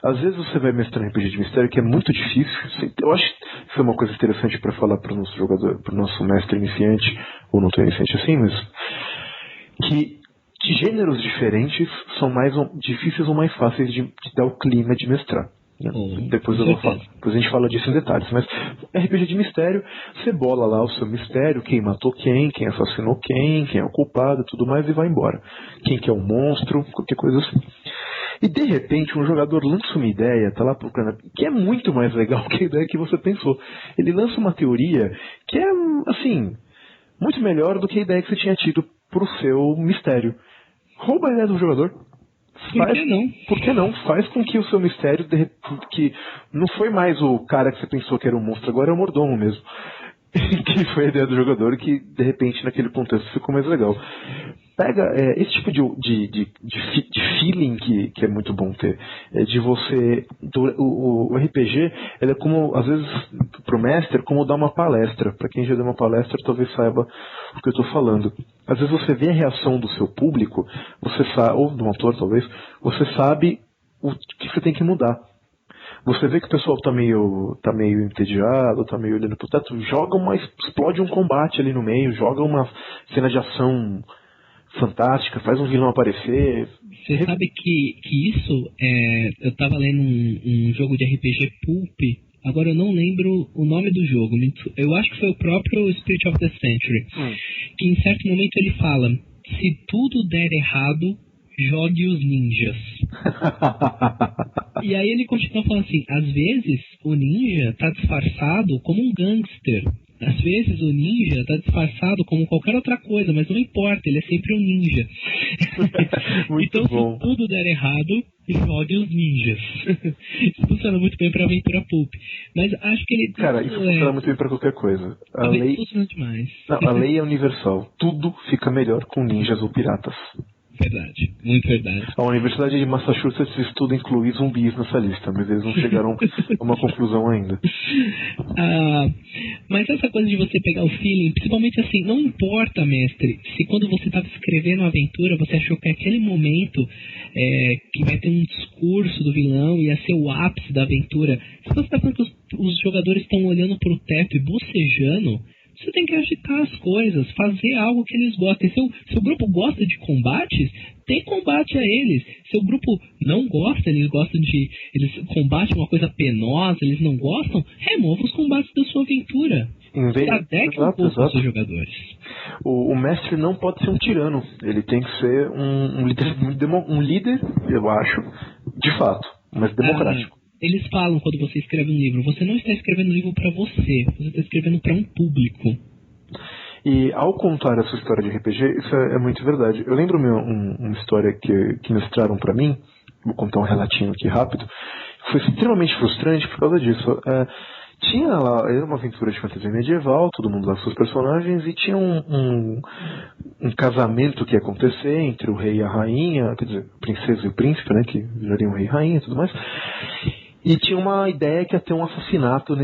Às vezes você vai mestrar um RPG de mistério que é muito difícil. Eu acho que isso é uma coisa interessante para falar para o nosso jogador, para o nosso mestre iniciante, ou não tão iniciante assim, mas que gêneros diferentes são mais difíceis ou mais fáceis de dar o clima de mestrar. Depois eu vou falar. Depois a gente fala disso em detalhes. Mas RPG de mistério, você bola lá o seu mistério, quem matou quem assassinou quem é o culpado e tudo mais, e vai embora. Quem que é o monstro, qualquer coisa assim. E de repente um jogador lança uma ideia, tá lá procurando, que é muito mais legal que a ideia que você pensou. Ele lança uma teoria que é, assim, muito melhor do que a ideia que você tinha tido pro seu mistério. Rouba a ideia do jogador. Por que não? Faz com que o seu mistério, que não foi mais o cara que você pensou que era um monstro, agora é o mordomo mesmo. Que foi a ideia do jogador, que de repente naquele contexto ficou mais legal. Pega esse tipo de feeling que é muito bom ter. De você. O RPG, ele é como, às vezes, pro mestre, como dar uma palestra. Para quem já deu uma palestra, talvez saiba o que eu estou falando. Às vezes você vê a reação do seu público, ou do autor talvez, você sabe o que você tem que mudar. Você vê que o pessoal tá meio entediado, tá meio olhando pro teto, explode um combate ali no meio, joga uma cena de ação fantástica, faz um vilão aparecer. Você sabe que isso, eu tava lendo um jogo de RPG Pulp, agora eu não lembro o nome do jogo, eu acho que foi o próprio Spirit of the Century, que em certo momento ele fala, se tudo der errado, jogue os ninjas. E aí ele continua falando assim, às vezes o ninja tá disfarçado como um gangster, às vezes o ninja tá disfarçado como qualquer outra coisa, mas não importa, ele é sempre um ninja. Então bom. Se tudo der errado, jogue os ninjas. Isso funciona muito bem pra aventura pulp. Mas acho que ele... Cara, isso funciona muito bem pra qualquer coisa. A lei funciona demais. Não, a lei é universal. Tudo fica melhor com ninjas ou piratas. Verdade, muito verdade. A Universidade de Massachusetts estuda incluir zumbis nessa lista, mas eles não chegaram a uma conclusão ainda. Mas essa coisa de você pegar o feeling, principalmente assim, não importa, mestre, se quando você estava escrevendo a aventura, você achou que aquele momento que vai ter um discurso do vilão, ia ser o ápice da aventura, se você está falando que os jogadores estão olhando para o teto e bocejando, você tem que agitar as coisas, fazer algo que eles gostem. Se o grupo gosta de combates, tem combate a eles. Se o grupo não gosta, eles combatem uma coisa penosa, eles não gostam, remova os combates da sua aventura. Adeque um pouco os seus jogadores. O mestre não pode ser um tirano. Ele tem que ser um líder, eu acho, de fato, mas democrático. Eles falam quando você escreve um livro, você não está escrevendo um livro para você está escrevendo para um público. E ao contar essa história de RPG, isso é muito verdade. Eu lembro uma história que mostraram pra mim, vou contar um relatinho aqui rápido, foi extremamente frustrante por causa disso. Tinha lá, era uma aventura de fantasia medieval, todo mundo lá, seus personagens, e tinha um casamento que ia acontecer entre o rei e a rainha, quer dizer, a princesa e o príncipe, né, que virariam o rei e a rainha e tudo mais. E tinha uma ideia que ia ter um assassinato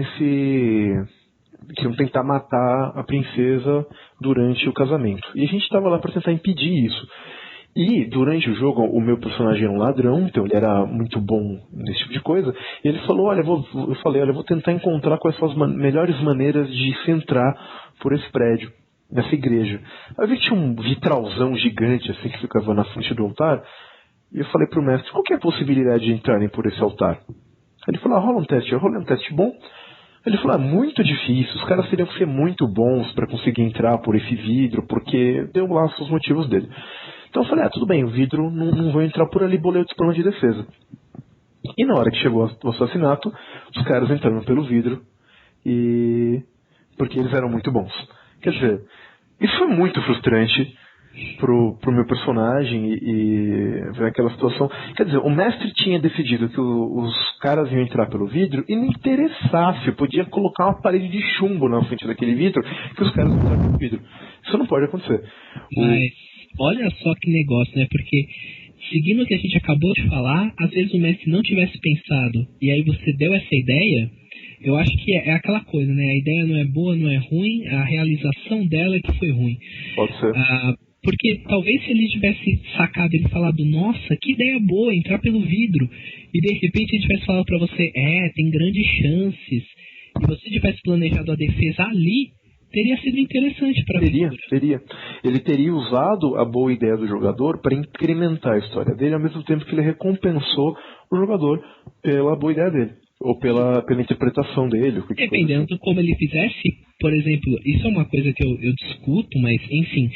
que iam tentar matar a princesa durante o casamento. E a gente estava lá para tentar impedir isso. E durante o jogo, o meu personagem era um ladrão, então ele era muito bom nesse tipo de coisa. E ele falou, eu vou tentar encontrar quais são as melhores maneiras de se entrar por esse prédio, nessa igreja. Aí eu vi que tinha um vitralzão gigante, assim, que ficava na frente do altar. E eu falei pro mestre, qual que é a possibilidade de entrarem por esse altar? Ele falou, rola um teste. Eu rolei um teste bom. Ele falou, muito difícil, os caras teriam que ser muito bons para conseguir entrar por esse vidro, porque deu lá os motivos dele. Então eu falei, tudo bem, o vidro não vou entrar por ali, bolei o diploma de defesa. E na hora que chegou o assassinato, os caras entraram pelo vidro, porque eles eram muito bons. Quer dizer, isso foi muito frustrante pro meu personagem e ver aquela situação. Quer dizer, o mestre tinha decidido que os caras iam entrar pelo vidro e não interessasse, podia colocar uma parede de chumbo na frente daquele vidro que os caras entraram pelo vidro. Isso não pode acontecer. Mas olha só que negócio, né? Porque seguindo o que a gente acabou de falar, às vezes o mestre não tivesse pensado e aí você deu essa ideia, eu acho que é aquela coisa, né? A ideia não é boa, não é ruim, a realização dela é que foi ruim. Pode ser. Porque talvez se ele tivesse sacado e falado, nossa, que ideia boa, entrar pelo vidro, e de repente ele tivesse falado pra você, tem grandes chances, e você tivesse planejado a defesa ali, teria sido interessante para ele. Teria. Ele teria usado a boa ideia do jogador para incrementar a história dele, ao mesmo tempo que ele recompensou o jogador pela boa ideia dele, ou pela interpretação dele. Dependendo de como ele fizesse, por exemplo, isso é uma coisa que eu discuto, mas enfim,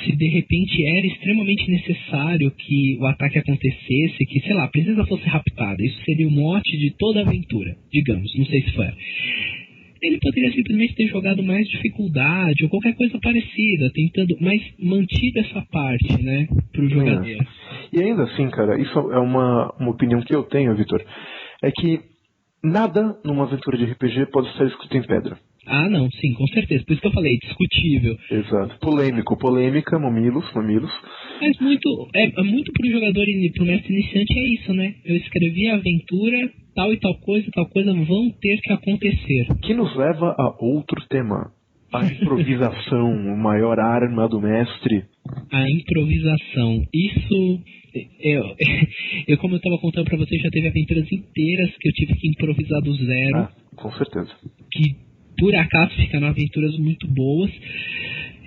se de repente era extremamente necessário que o ataque acontecesse, que, sei lá, a princesa fosse raptada, isso seria o mote de toda a aventura, digamos, não sei se foi. Ele poderia simplesmente ter jogado mais dificuldade ou qualquer coisa parecida, tentando, mas mantido essa parte, né, pro jogador. E ainda assim, cara, isso é uma opinião que eu tenho, Vitor, é que nada numa aventura de RPG pode estar escrito em pedra. Ah, não, sim, com certeza. Por isso que eu falei, discutível. Exato. Polêmica, mamilos. Mas muito pro jogador e pro mestre iniciante é isso, né? Eu escrevi a aventura, tal e tal coisa vão ter que acontecer. Que nos leva a outro tema. A improvisação, a maior arma do mestre. A improvisação. Isso... Eu como eu estava contando pra vocês, já teve aventuras inteiras que eu tive que improvisar do zero. Com certeza. Que por acaso ficaram aventuras muito boas.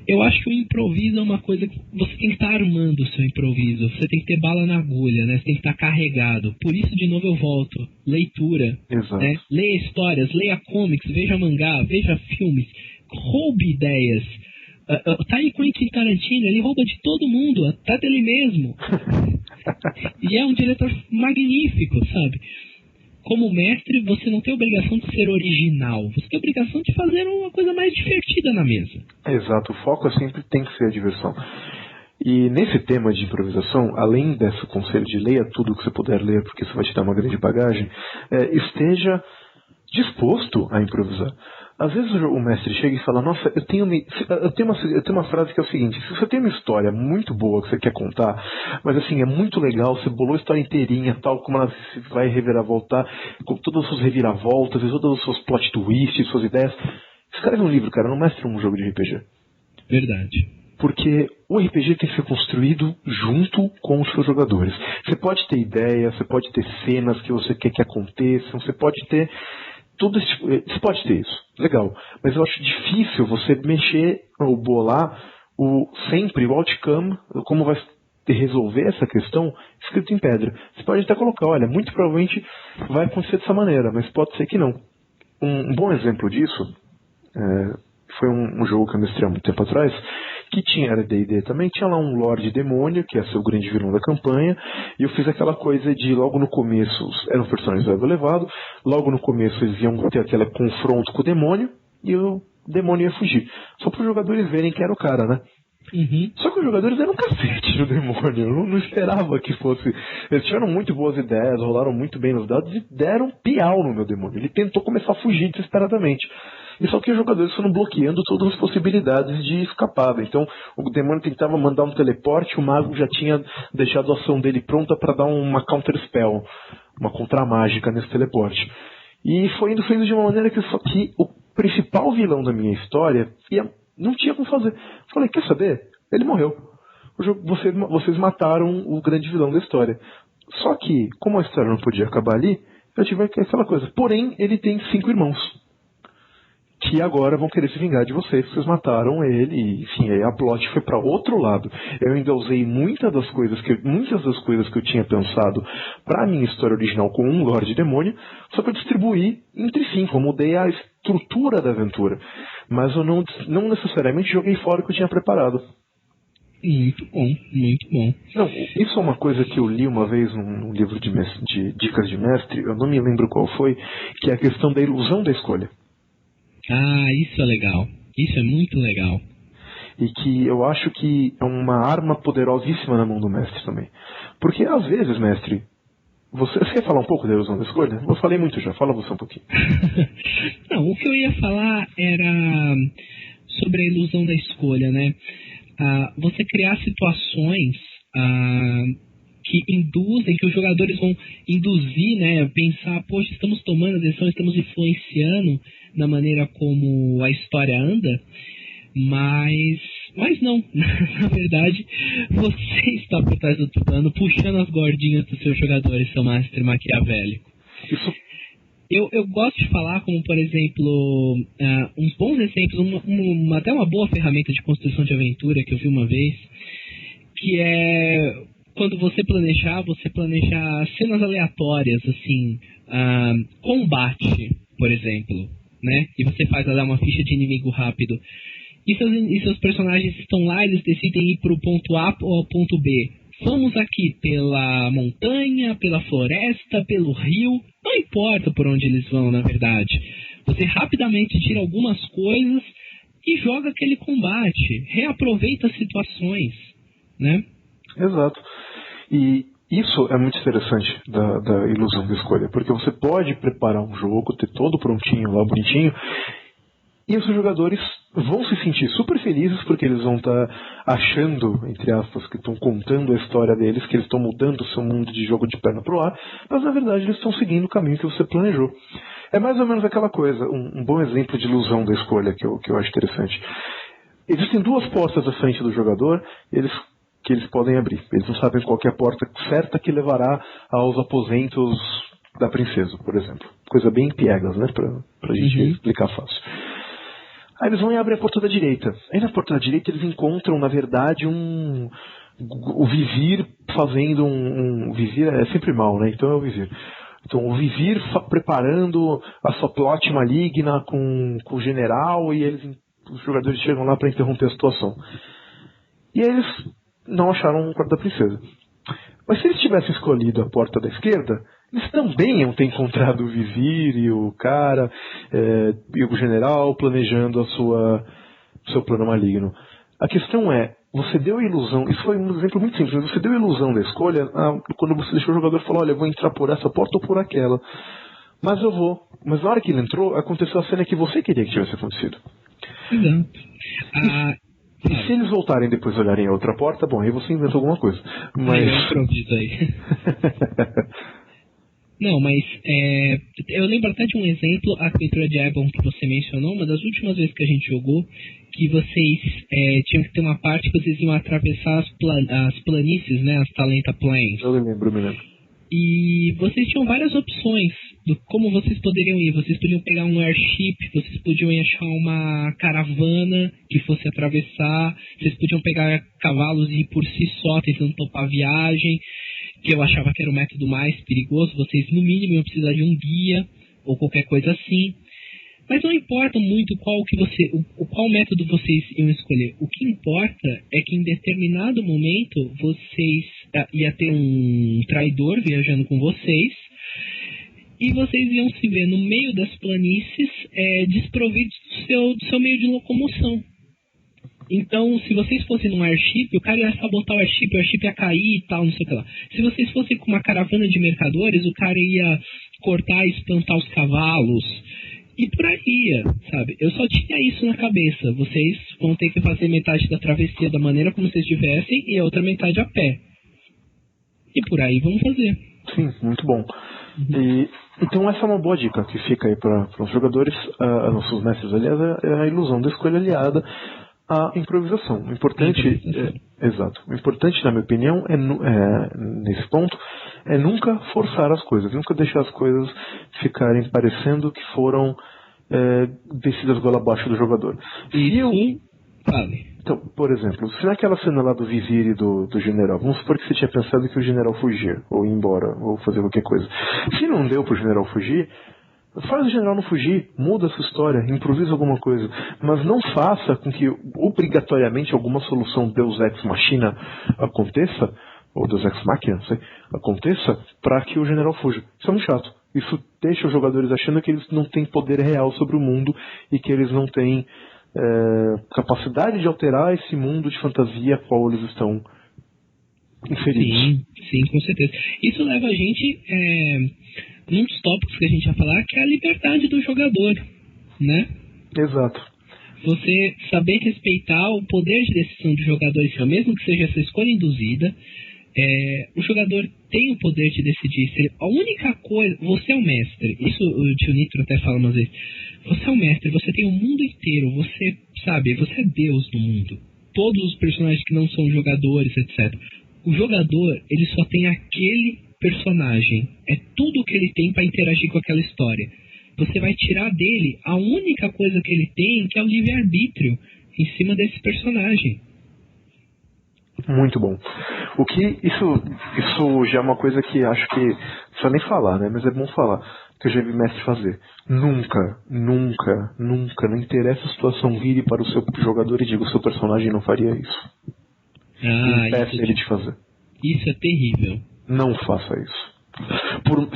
Eu acho que o improviso é uma coisa que você tem que estar armando o seu improviso. Você tem que ter bala na agulha, né? Você tem que estar carregado. Por isso, de novo, eu volto. Leitura. Exato. Né? Leia histórias, leia comics, veja mangá, veja filmes. Roube ideias. Tá aí Quentin Tarantino, ele rouba de todo mundo, até dele mesmo. E é um diretor magnífico, sabe? Como mestre, você não tem obrigação de ser original. Você tem obrigação de fazer uma coisa mais divertida na mesa. Exato, o foco sempre tem que ser a diversão. E nesse tema de improvisação, além desse conselho de leia tudo que você puder ler, porque isso vai te dar uma grande bagagem, esteja disposto a improvisar. Às vezes o mestre chega e fala, nossa, eu tenho uma frase que é o seguinte, se você tem uma história muito boa que você quer contar, mas assim, é muito legal, você bolou a história inteirinha, tal, como ela vai reviravoltar, com todas as suas reviravoltas, e todos os seus plot twists, suas ideias, escreve um livro, cara, não mestre um jogo de RPG. Verdade. Porque o RPG tem que ser construído junto com os seus jogadores. Você pode ter ideia, você pode ter cenas que você quer que aconteçam, você pode ter... Você pode ter isso, legal, mas eu acho difícil você mexer ou bolar sempre o outcome, como vai resolver essa questão, escrito em pedra. Você pode até colocar, olha, muito provavelmente vai acontecer dessa maneira, mas pode ser que não. Um bom exemplo disso foi um jogo que eu mestrei há muito tempo atrás, que era D&D também, tinha lá um Lorde Demônio, que ia ser o grande vilão da campanha, e eu fiz aquela coisa de, logo no começo, eram personagens do elo elevado, logo no começo eles iam ter aquele confronto com o demônio, e eu demônio ia fugir. Só para os jogadores verem que era o cara, né? Uhum. Só que os jogadores deram um cacete no demônio. Eu não esperava que fosse. Eles tiveram muito boas ideias, rolaram muito bem nos dados e deram piau no meu demônio. Ele tentou começar a fugir desesperadamente. E só que os jogadores foram bloqueando todas as possibilidades de escapada. Então o demônio tentava mandar um teleporte, o mago já tinha deixado a ação dele pronta para dar uma counter spell, uma contramágica nesse teleporte. E foi indo de uma maneira que o principal vilão da minha história não tinha como fazer. Falei, quer saber? Ele morreu. Vocês mataram o grande vilão da história. Só que, como a história não podia acabar ali, eu tive aquela coisa. Porém, ele tem 5 irmãos, que agora vão querer se vingar de vocês mataram ele, e enfim, aí a plot foi para outro lado. Eu ainda usei muitas das coisas que eu tinha pensado para minha história original com um Lorde Demônio, só para distribuir entre 5. Eu mudei a estrutura da aventura, mas eu não necessariamente joguei fora o que eu tinha preparado. Muito bom, muito bom. Não, isso é uma coisa que eu li uma vez num livro de dicas de mestre, eu não me lembro qual foi, que é a questão da ilusão da escolha. Ah, isso é legal. Isso é muito legal. E que eu acho que é uma arma poderosíssima na mão do mestre também. Porque às vezes, mestre, você quer falar um pouco da ilusão da escolha? Eu falei muito já, fala você um pouquinho. Não, o que eu ia falar era sobre a ilusão da escolha, né? Você criar situações que os jogadores vão induzir, né? Pensar, poxa, estamos tomando a decisão, estamos influenciando na maneira como a história anda, mas não. Na verdade, você está por trás do plano, puxando as gordinhas dos seus jogadores, seu mestre maquiavélico. Isso. Eu gosto de falar como, por exemplo, uns bons exemplos, até uma boa ferramenta de construção de aventura que eu vi uma vez, que é quando você planejar cenas aleatórias, assim, combate, por exemplo, né? E você faz lá uma ficha de inimigo rápido. E seus personagens estão lá, eles decidem ir para o ponto A ou ao ponto B. Vamos aqui pela montanha, pela floresta, pelo rio. Não importa por onde eles vão, na verdade. Você rapidamente tira algumas coisas e joga aquele combate. Reaproveita as situações, né? Exato. E isso é muito interessante da ilusão da escolha. Porque você pode preparar um jogo, ter todo prontinho lá, bonitinho, e os jogadores vão se sentir super felizes porque eles vão estar achando, entre aspas, que estão contando a história deles, que eles estão mudando o seu mundo de jogo de perna pro ar, mas na verdade eles estão seguindo o caminho que você planejou. É mais ou menos aquela coisa, um bom exemplo de ilusão da escolha que eu acho interessante. Existem 2 portas à frente do jogador que eles podem abrir. Eles não sabem qual que é a porta certa que levará aos aposentos da princesa, por exemplo. Coisa bem piegas, né, pra gente explicar fácil. Aí eles vão e abrem a porta da direita. Aí na porta da direita eles encontram, na verdade, o vizir fazendo o vizir é sempre mal, né? Então é o vizir. Então o vizir preparando a sua plot maligna com o general e os jogadores chegam lá para interromper a situação. E aí eles não acharam o quarto da princesa. Mas se eles tivessem escolhido a porta da esquerda, eles também iam ter encontrado o vizir e o cara e o general planejando seu plano maligno. A questão é, você deu a ilusão, isso foi um exemplo muito simples, você deu a ilusão da escolha quando você deixou o jogador falar, olha, eu vou entrar por essa porta ou por aquela. Mas na hora que ele entrou, aconteceu a cena que você queria que tivesse acontecido. Exato. E se eles voltarem depois olharem a outra porta, bom, aí você inventou alguma coisa. Mas... eu improviso aí. Não, mas eu lembro até de um exemplo, a aventura de Ebon que você mencionou, uma das últimas vezes que a gente jogou, que vocês tinham que ter uma parte que vocês iam atravessar as planícies, né, as Talenta Plains. Eu me lembro. E vocês tinham várias opções do como vocês poderiam ir. Vocês podiam pegar um airship, vocês podiam achar uma caravana que fosse atravessar, vocês podiam pegar cavalos e ir por si só tentando topar a viagem, que eu achava que era o método mais perigoso. Vocês no mínimo iam precisar de um guia ou qualquer coisa assim. Mas não importa muito qual método vocês iam escolher. O que importa é que em determinado momento vocês ia ter um traidor viajando com vocês e vocês iam se ver no meio das planícies, desprovidos do seu meio de locomoção. Então, se vocês fossem num airship, o cara ia sabotar o airship ia cair e tal, não sei o que lá. Se vocês fossem com uma caravana de mercadores, o cara ia cortar e espantar os cavalos. E por aí ia, sabe? Eu só tinha isso na cabeça. Vocês vão ter que fazer metade da travessia da maneira como vocês tivessem e a outra metade a pé. E por aí vamos fazer. Sim, muito bom. Então essa é uma boa dica que fica aí para os jogadores, nossos mestres, aliás, é a ilusão da escolha aliada à improvisação. O importante, exato. O importante, na minha opinião, nesse ponto, é nunca forçar as coisas, nunca deixar as coisas ficarem parecendo que foram descidas goela abaixo do jogador. Então, por exemplo, se naquela cena lá do vizir e do general, vamos supor que você tinha pensado que o general fugia, ou ir embora, ou fazer qualquer coisa. Se não deu pro general fugir, faz o general não fugir, muda a sua história, improvisa alguma coisa, mas não faça com que obrigatoriamente alguma solução Deus Ex Machina aconteça, ou Deus Ex Machina, não sei, aconteça, para que o general fuja. Isso é muito chato. Isso deixa os jogadores achando que eles não têm poder real sobre o mundo e que eles não têm capacidade de alterar esse mundo de fantasia a qual eles estão inseridos. Sim, com certeza. Isso leva a gente num dos tópicos que a gente vai falar, que é a liberdade do jogador, né? Exato. Você saber respeitar o poder de decisão do jogador, mesmo que seja essa escolha induzida. O jogador tem o poder de decidir. A única coisa... Você é o mestre. Isso o tio Nitro até fala umas vezes. Você é o mestre, você tem o mundo inteiro. Você é Deus no mundo. Todos os personagens que não são jogadores, etc. O jogador, ele só tem aquele personagem. É tudo que ele tem para interagir com aquela história. Você vai tirar dele a única coisa que ele tem, que é o livre-arbítrio em cima desse personagem. Muito bom. Isso já é uma coisa que acho que não precisa nem falar, né? Mas é bom falar, que eu já vi mestre fazer. Nunca, não interessa a situação, vire para o seu jogador e diga: o seu personagem não faria isso. Impeça ele de fazer. Isso é terrível. Não faça isso.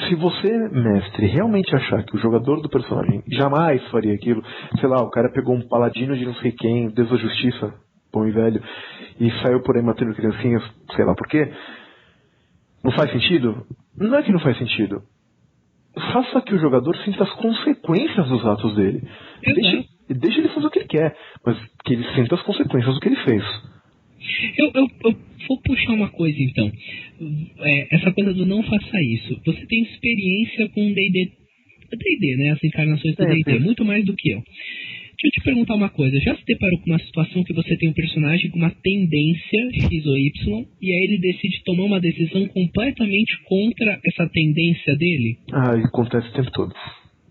Se você, mestre, realmente achar que o jogador do personagem jamais faria aquilo, sei lá, o cara pegou um paladino de não sei quem, Deus da Justiça, bom e velho, e saiu por aí matando criancinhas, sei lá por quê, não faz sentido? Não é que não faz sentido. Faça que o jogador sinta as consequências dos atos dele. Deixa ele fazer o que ele quer, mas que ele sinta as consequências do que ele fez. Eu vou puxar uma coisa então. Essa coisa do não faça isso. Você tem experiência com D&D, né? As encarnações do D&D, muito mais do que eu. Deixa eu te perguntar uma coisa. Já se deparou com uma situação que você tem um personagem com uma tendência X ou Y e aí ele decide tomar uma decisão completamente contra essa tendência dele? Acontece o tempo todo.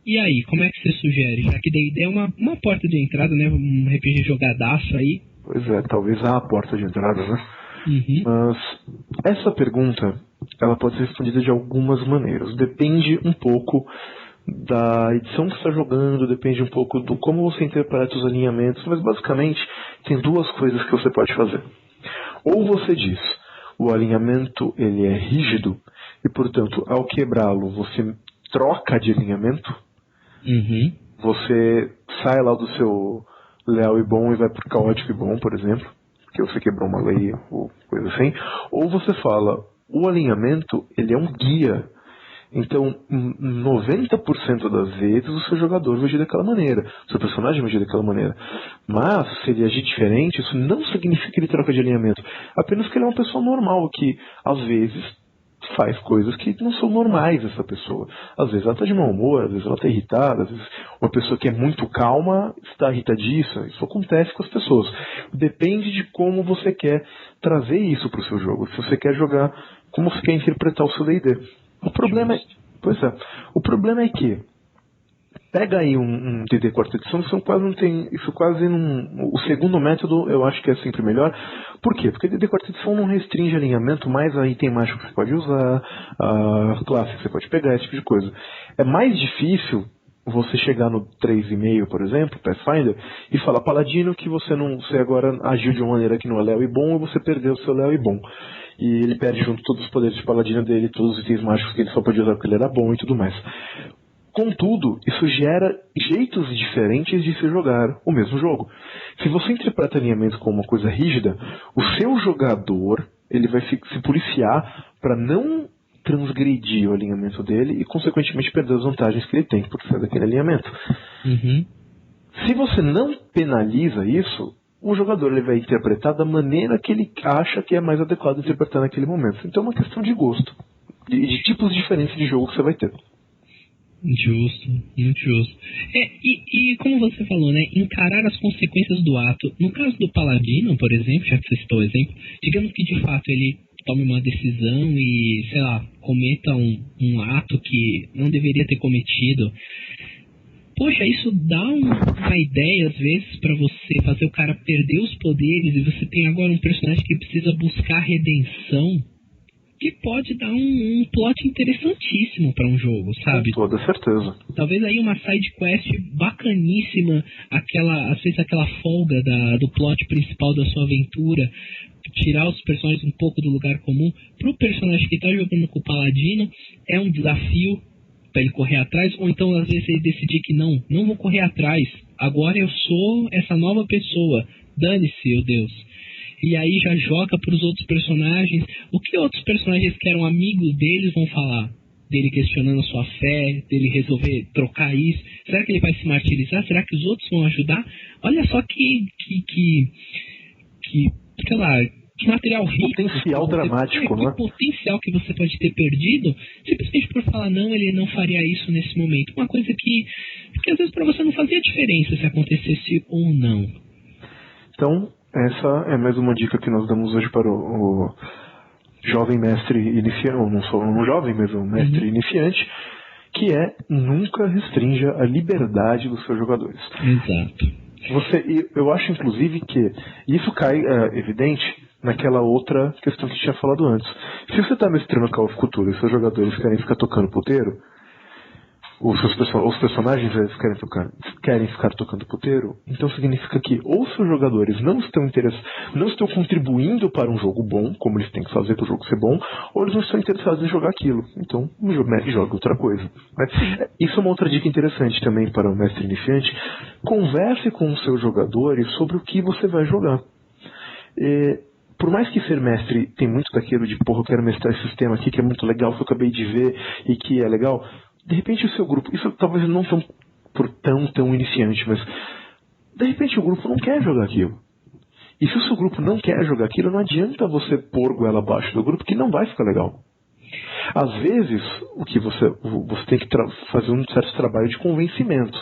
E aí, como é que você sugere? Já que D&D é uma porta de entrada, né? Um RPG jogadaço aí. Pois é, talvez a porta de entrada, né? Uhum. Mas essa pergunta, ela pode ser respondida de algumas maneiras. Depende um pouco da edição que você está jogando, depende um pouco do como você interpreta os alinhamentos, mas basicamente tem duas coisas que você pode fazer. Ou você diz: o alinhamento ele é rígido e, portanto, ao quebrá-lo, você troca de alinhamento. Uhum. Você sai lá do seu leal e bom e vai pro caótico e bom, por exemplo, porque você quebrou uma lei ou coisa assim. Ou você fala: o alinhamento ele é um guia. Então, 90% das vezes o seu jogador vai agir daquela maneira, o seu personagem vai agir daquela maneira. Mas, se ele agir diferente, isso não significa que ele troca de alinhamento. Apenas que ele é uma pessoa normal, que às vezes faz coisas que não são normais dessa pessoa. Às vezes ela está de mau humor, às vezes ela está irritada, às vezes uma pessoa que é muito calma está irritadiça. Isso acontece com as pessoas. Depende de como você quer trazer isso para o seu jogo. Se você quer jogar, como você quer interpretar o seu D&D. O problema é que pega aí um D&D quarta edição, o segundo método eu acho que é sempre melhor. Por quê? Porque D&D quarta edição não restringe alinhamento mais a item mágico que você pode usar, a classe que você pode pegar, esse tipo de coisa. É mais difícil você chegar no 3,5, por exemplo, Pathfinder, e falar: paladino, que você agora agiu de uma maneira que não é léu e bom, e você perdeu o seu léu e bom. E ele perde junto todos os poderes de paladino dele, todos os itens mágicos que ele só podia usar porque ele era bom e tudo mais. Contudo, isso gera jeitos diferentes de se jogar o mesmo jogo. Se você interpreta alinhamento como uma coisa rígida, o seu jogador ele vai se policiar para não transgredir o alinhamento dele e, consequentemente, perder as vantagens que ele tem por ser daquele alinhamento. Uhum. Se você não penaliza isso, o jogador ele vai interpretar da maneira que ele acha que é mais adequado interpretar naquele momento. Então é uma questão de gosto, de tipos diferentes de jogo que você vai ter. Justo, muito justo. E como você falou, né, encarar as consequências do ato. No caso do Paladino, por exemplo, já que você citou o exemplo, digamos que de fato ele tome uma decisão e, sei lá, cometa um ato que não deveria ter cometido. Poxa, isso dá uma ideia, às vezes, pra você fazer o cara perder os poderes e você tem agora um personagem que precisa buscar redenção, que pode dar um plot interessantíssimo pra um jogo, sabe? Com toda certeza. Talvez aí uma side quest bacaníssima, às vezes aquela folga do plot principal da sua aventura, tirar os personagens um pouco do lugar comum. Pro personagem que tá jogando com o Paladino, é um desafio pra ele correr atrás, ou então às vezes ele decidir que não vou correr atrás, agora eu sou essa nova pessoa, dane-se, meu Deus. E aí já joga para os outros personagens. O que outros personagens que eram amigos deles vão falar? Dele questionando a sua fé, dele resolver trocar isso. Será que ele vai se martirizar? Será que os outros vão ajudar? Olha só que sei lá, que material rico. Potencial dramático, né? Que potencial que você pode ter perdido simplesmente por falar, não, ele não faria isso nesse momento. Uma coisa que às vezes para você não fazia diferença se acontecesse ou não. Então, essa é mais uma dica que nós damos hoje para o jovem mestre iniciante, ou não só um jovem, mas um mestre iniciante, que é nunca restrinja a liberdade dos seus jogadores. Exato. Eu acho, inclusive, que isso cai evidente naquela outra questão que tinha falado antes. Se você está mestrando Call of Cthulhu e seus jogadores querem ficar tocando puteiro, os personagens querem ficar tocando puteiro, então significa que ou seus jogadores não estão contribuindo para um jogo bom, como eles têm que fazer para o jogo ser bom, ou eles não estão interessados em jogar aquilo. Então, joga outra coisa. Isso é uma outra dica interessante também para o mestre iniciante. Converse com os seus jogadores sobre o que você vai jogar. Por mais que ser mestre tem muito daquilo de, eu quero mestrar esse sistema aqui que é muito legal, que eu acabei de ver e que é legal, de repente o seu grupo, isso talvez não tão por tão iniciante, mas de repente o grupo não quer jogar aquilo. E se o seu grupo não quer jogar aquilo, não adianta você pôr goela abaixo do grupo, que não vai ficar legal. Às vezes, o que você tem que fazer um certo trabalho de convencimento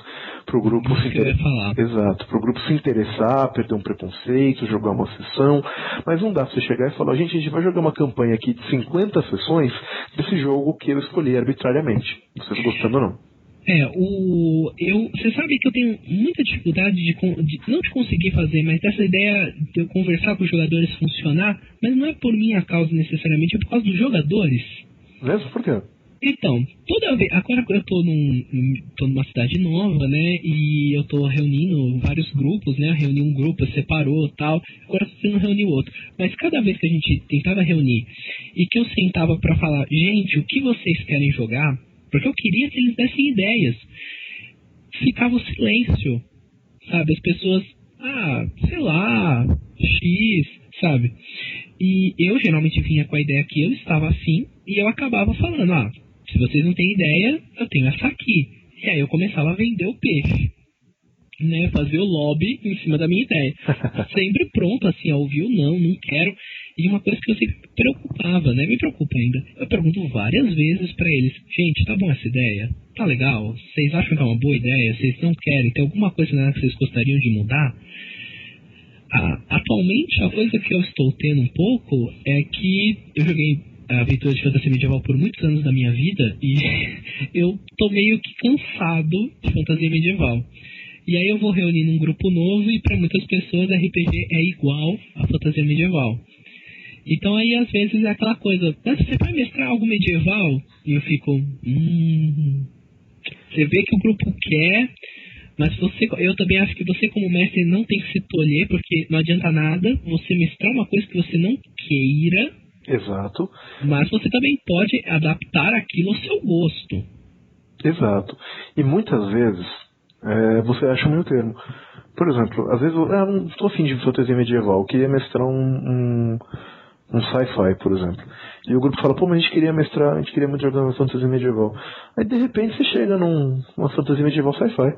para o grupo se interessar. Exato, para o grupo se interessar, perder um preconceito, jogar uma sessão. Mas não dá para você chegar e falar, a gente vai jogar uma campanha aqui de 50 sessões desse jogo que eu escolhi arbitrariamente, vocês gostando ou não. Você sabe que eu tenho muita dificuldade não de conseguir fazer, mas dessa ideia de eu conversar com os jogadores funcionar, mas não é por minha causa necessariamente, é por causa dos jogadores. Mesmo? Por quê? Então, toda vez, agora eu tô numa cidade nova, né, e eu tô reunindo vários grupos, né, reuni um grupo, separou tal, agora você não reuniu outro, mas cada vez que a gente tentava reunir e que eu sentava pra falar, gente, o que vocês querem jogar? Porque eu queria que eles dessem ideias. Ficava o silêncio, sabe? As pessoas, sei lá, X, sabe? E eu geralmente vinha com a ideia que eu estava assim, e eu acabava falando, se vocês não têm ideia, eu tenho essa aqui. E aí eu começava a vender o peixe, né? Fazer o lobby em cima da minha ideia. Sempre pronto, assim, a ouvir o não quero. E uma coisa que eu sempre preocupava, né? Me preocupa ainda. Eu pergunto várias vezes pra eles, gente, tá bom essa ideia? Tá legal? Vocês acham que é uma boa ideia? Vocês não querem? Tem alguma coisa nela que vocês gostariam de mudar? Atualmente, a coisa que eu estou tendo um pouco é que eu joguei aventuras de fantasia medieval por muitos anos da minha vida e eu tô meio que cansado de fantasia medieval. E aí eu vou reunir num grupo novo e para muitas pessoas RPG é igual a fantasia medieval. Então aí às vezes é aquela coisa, você vai mestrar algo medieval? E eu fico, Você vê que o grupo quer, mas eu também acho que você como mestre não tem que se tolher, porque não adianta nada você mestrar uma coisa que você não queira, Exato. Mas você também pode adaptar aquilo ao seu gosto. Exato. E muitas vezes você acha um meio termo. Por exemplo, às vezes eu não estou afim de fantasia medieval, eu queria mestrar um sci-fi, por exemplo. E o grupo fala, pô, mas a gente queria muito jogar uma fantasia medieval. Aí de repente você chega numa fantasia medieval sci-fi.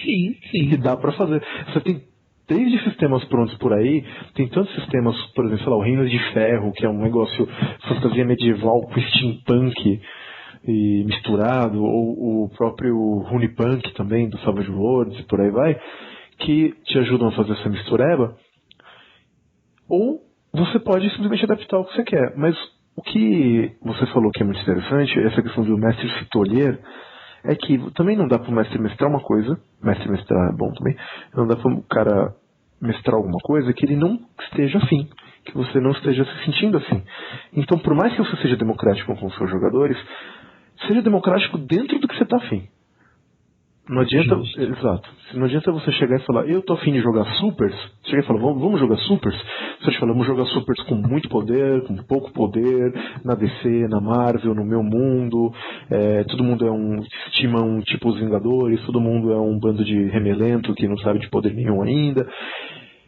Sim. Que dá pra fazer. Você tem desde sistemas prontos por aí, tem tantos sistemas, por exemplo, sei lá, o Reino de Ferro, que é um negócio fantasia medieval com steampunk e misturado, ou o próprio Runepunk também, do Savage Worlds, e por aí vai, que te ajudam a fazer essa mistureba. Ou você pode simplesmente adaptar o que você quer. Mas o que você falou que é muito interessante, essa questão do mestre se tolher, é que também não dá para o mestre mestrar uma coisa, mestre mestrar é bom também, não dá para o cara mestrar alguma coisa que ele não esteja afim, que você não esteja se sentindo assim. Então, por mais que você seja democrático com os seus jogadores, seja democrático dentro do que você está afim. Não adianta, exato. Não adianta você chegar e falar, eu tô afim de jogar supers. Você chega e fala, vamos jogar supers? Você te fala, vamos jogar supers com muito poder, com pouco poder, na DC, na Marvel, no meu mundo. Todo mundo estima um tipo os Vingadores, todo mundo é um bando de remelento que não sabe de poder nenhum ainda.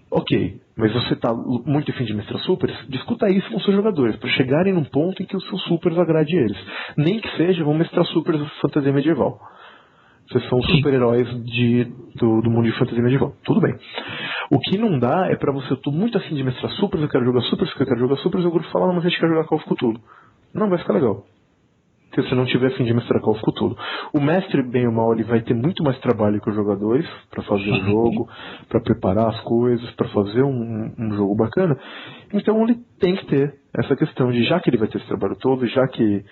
Ok, mas você tá muito afim de mestrar supers? Discuta isso com seus jogadores, para chegarem num ponto em que os seus supers agrade eles. Nem que seja, vão mestrar supers fantasia medieval. Vocês são super-heróis do mundo de fantasia medieval. Tudo bem. O que não dá é pra você, eu tô muito afim de mestrar supers, eu quero jogar supers, e o grupo fala, não, mas a gente quer jogar Call of Cthulhu. Não vai ficar legal. Se você não tiver afim de mestrar Call of Cthulhu. O mestre, bem ou mal, ele vai ter muito mais trabalho que os jogadores pra fazer o jogo, pra preparar as coisas, pra fazer um jogo bacana. Então ele tem que ter essa questão de, já que ele vai ter esse trabalho todo, já que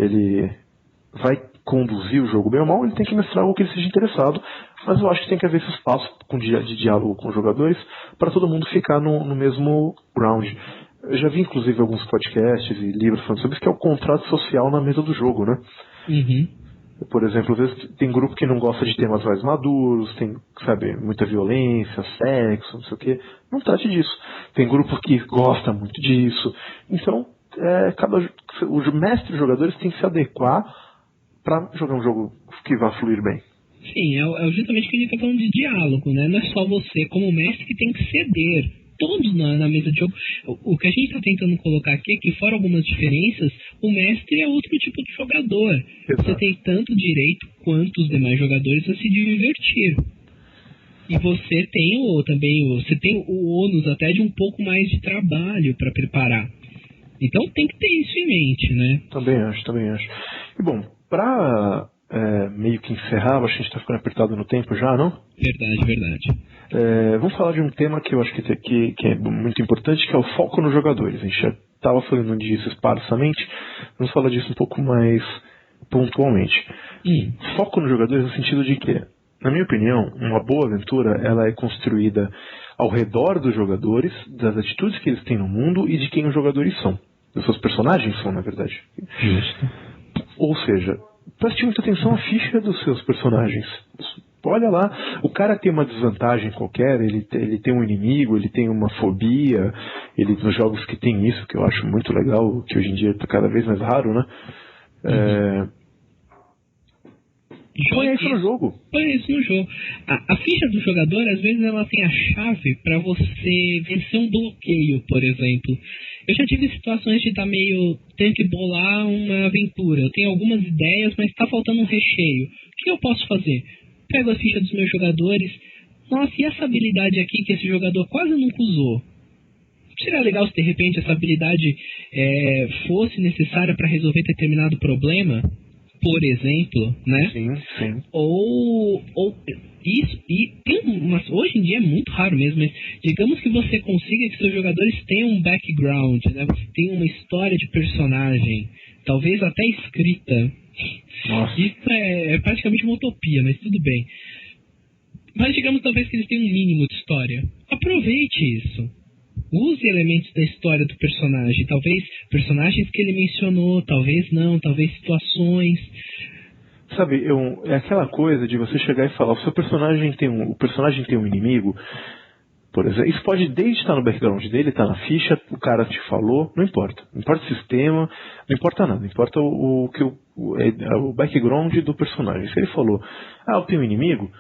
ele vai conduzir o jogo bem ou mal, ele tem que mestrar algo que ele seja interessado, mas eu acho que tem que haver esse espaço de diálogo com os jogadores para todo mundo ficar no mesmo ground. Eu já vi inclusive alguns podcasts e livros falando sobre isso, que é o contrato social na mesa do jogo, né? Uhum. Por exemplo, às vezes tem grupo que não gosta de temas mais maduros, tem, sabe, muita violência, sexo, não sei o quê. Não trate disso. Tem grupo que gosta muito disso. Então, o mestre e os jogadores têm que se adequar para jogar um jogo que vá fluir bem. Sim, é justamente o que a gente está falando de diálogo, né? Não é só você, como mestre, que tem que ceder. Todos na mesa de jogo. O que a gente está tentando colocar aqui é que, fora algumas diferenças, o mestre é outro tipo de jogador. Exato. Você tem tanto direito quanto os demais jogadores a se divertir. E você tem o ônus até de um pouco mais de trabalho para preparar. Então tem que ter isso em mente, né? Também acho. E bom, pra meio que encerrar, acho que a gente tá ficando apertado no tempo já, não? Verdade. Vamos falar de um tema que eu acho que é muito importante, que é o foco nos jogadores. A gente já estava falando disso esparsamente, vamos falar disso um pouco mais pontualmente. Foco nos jogadores no sentido de que, na minha opinião, uma boa aventura ela é construída ao redor dos jogadores, das atitudes que eles têm no mundo e de quem os jogadores são. Dos seus personagens são, na verdade. Justo. Ou seja, preste muita atenção à ficha dos seus personagens. Olha lá, o cara tem uma desvantagem qualquer, ele tem um inimigo, ele tem uma fobia, nos jogos que tem isso, que eu acho muito legal, que hoje em dia está cada vez mais raro, né? Põe isso no jogo. A ficha do jogador, às vezes, ela tem a chave para você vencer um bloqueio, por exemplo. Eu já tive situações de tenho que bolar uma aventura. Eu tenho algumas ideias, mas está faltando um recheio. O que eu posso fazer? Pego a ficha dos meus jogadores. Nossa, e essa habilidade aqui que esse jogador quase nunca usou? Seria legal se de repente essa habilidade fosse necessária para resolver determinado problema? Por exemplo, né? Sim. Ou isso, e hoje em dia é muito raro mesmo, mas digamos que você consiga que seus jogadores tenham um background, né? Você tenha uma história de personagem, talvez até escrita. Nossa. Isso é praticamente uma utopia, mas tudo bem. Mas digamos talvez que eles tenham um mínimo de história. Aproveite isso. Use elementos da história do personagem. Talvez personagens que ele mencionou, talvez não, talvez situações. Sabe, é aquela coisa de você chegar e falar, o personagem tem um inimigo. por exemplo. Isso pode desde estar no background dele, estar na ficha, o cara te falou, não importa. Não importa o sistema, não importa nada. Importa o background do personagem. Se ele falou, eu tenho um inimigo,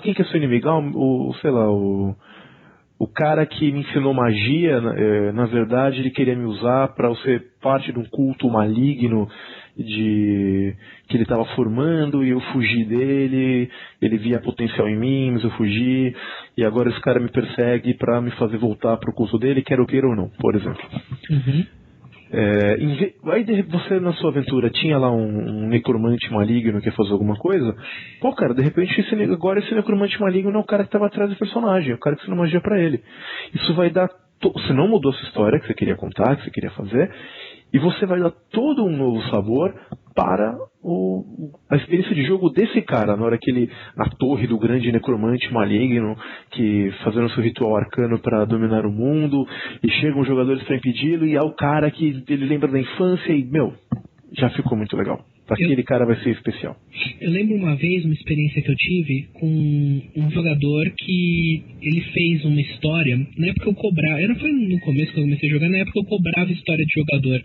quem que é seu inimigo? Sei lá, o cara que me ensinou magia, na verdade, ele queria me usar para eu ser parte de um culto maligno que ele estava formando, e eu fugi dele, ele via potencial em mim, mas eu fugi, e agora esse cara me persegue para me fazer voltar para o culto dele, quer eu queira ou não, por exemplo. Uhum. Aí você na sua aventura tinha lá um necromante maligno que ia fazer alguma coisa. Pô, cara, de repente agora esse necromante maligno não é o cara que estava atrás do personagem, é o cara que ensinou magia pra ele. Isso vai dar. Você não mudou a sua história que você queria contar, que você queria fazer, e você vai dar todo um novo sabor para a experiência de jogo desse cara, na hora que ele, na torre do grande necromante maligno, que fazendo seu ritual arcano para dominar o mundo, e chegam jogadores para impedi-lo, e é o cara que ele lembra da infância, e, já ficou muito legal. Aquele cara vai ser especial. Eu lembro uma vez, uma experiência que eu tive com um jogador que ele fez uma história, na época eu cobrava, foi no começo que eu comecei a jogar, na época eu cobrava história de jogador.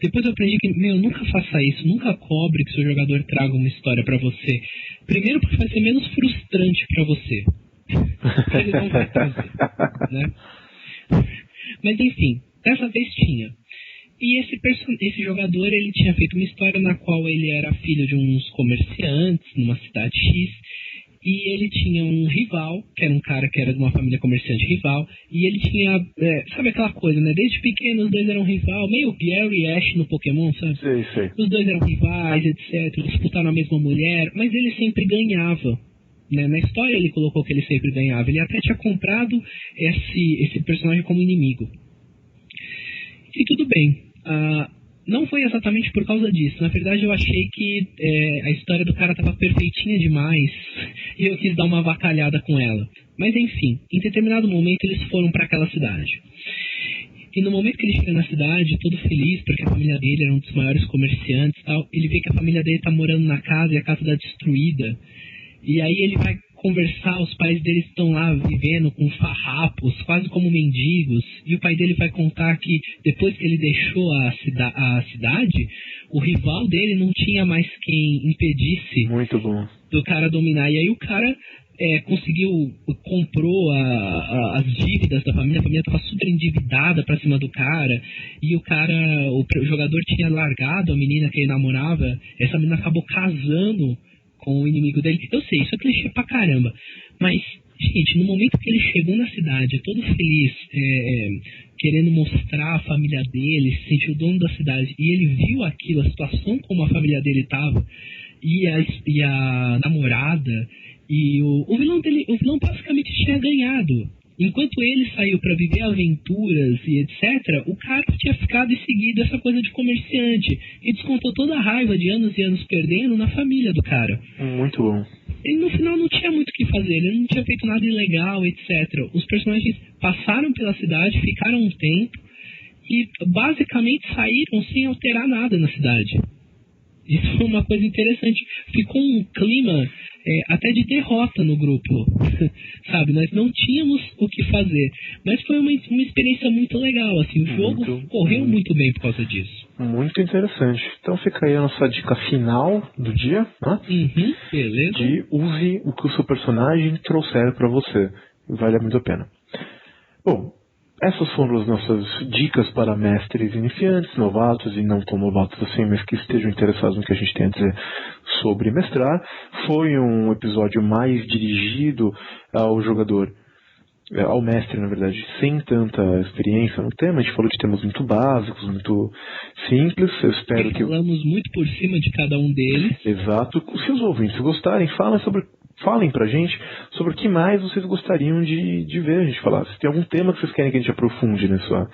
Depois eu aprendi que, nunca faça isso, nunca cobre que seu jogador traga uma história pra você. Primeiro porque vai ser menos frustrante pra você. Ele não vai trazer, né? Mas enfim, dessa vez tinha. E esse jogador, ele tinha feito uma história na qual ele era filho de uns comerciantes numa cidade X, e ele tinha um rival, que era um cara que era de uma família comerciante rival, e ele tinha, sabe aquela coisa, né? Desde pequeno os dois eram rival, meio Gary e Ash no Pokémon, sabe? Sei. Os dois eram rivais, etc, disputaram a mesma mulher, mas ele sempre ganhava. Né? Na história ele colocou que ele sempre ganhava, ele até tinha comprado esse personagem como inimigo. E tudo bem. Não foi exatamente por causa disso. Na verdade, eu achei que a história do cara estava perfeitinha demais e eu quis dar uma avacalhada com ela. Mas enfim, em determinado momento eles foram para aquela cidade. E no momento que ele chega na cidade, todo feliz, porque a família dele era um dos maiores comerciantes e tal, ele vê que a família dele está morando na casa e a casa está destruída. E aí ele vai conversar, os pais dele estão lá vivendo com farrapos, quase como mendigos, e o pai dele vai contar que depois que ele deixou a cidade, o rival dele não tinha mais quem impedisse muito bom do cara dominar. E aí o cara comprou as dívidas da família, a família estava super endividada pra cima do cara, e o jogador tinha largado a menina que ele namorava, essa menina acabou casando com o inimigo dele. Eu sei, isso é clichê pra caramba. Mas, gente, no momento que ele chegou na cidade, todo feliz, querendo mostrar a família dele, se sentiu dono da cidade, e ele viu aquilo, a situação como a família dele tava, e a namorada, e o vilão basicamente tinha ganhado. Enquanto ele saiu para viver aventuras e etc., o cara tinha ficado e seguido essa coisa de comerciante e descontou toda a raiva de anos e anos perdendo na família do cara. Muito bom. Ele no final não tinha muito o que fazer, ele não tinha feito nada ilegal, etc. Os personagens passaram pela cidade, ficaram um tempo e basicamente saíram sem alterar nada na cidade. Isso foi uma coisa interessante. Ficou um clima até de derrota no grupo, sabe? Nós não tínhamos o que fazer, mas foi uma experiência muito legal, assim, o jogo correu muito bem por causa disso. Muito interessante. Então fica aí a nossa dica final do dia, né? Beleza. De use o que o seu personagem trouxer para você. Vale muito a pena. Bom, essas foram as nossas dicas para mestres iniciantes, novatos e não tão novatos assim, mas que estejam interessados no que a gente tem a dizer sobre mestrar. Foi um episódio mais dirigido ao jogador, ao mestre, na verdade, sem tanta experiência no tema. A gente falou de temas muito básicos, muito simples. Eu espero que... Falamos muito por cima de cada um deles. Exato. Se os ouvintes gostarem, falem pra gente sobre o que mais vocês gostariam de ver a gente falar. Se tem algum tema que vocês querem que a gente aprofunde nessa...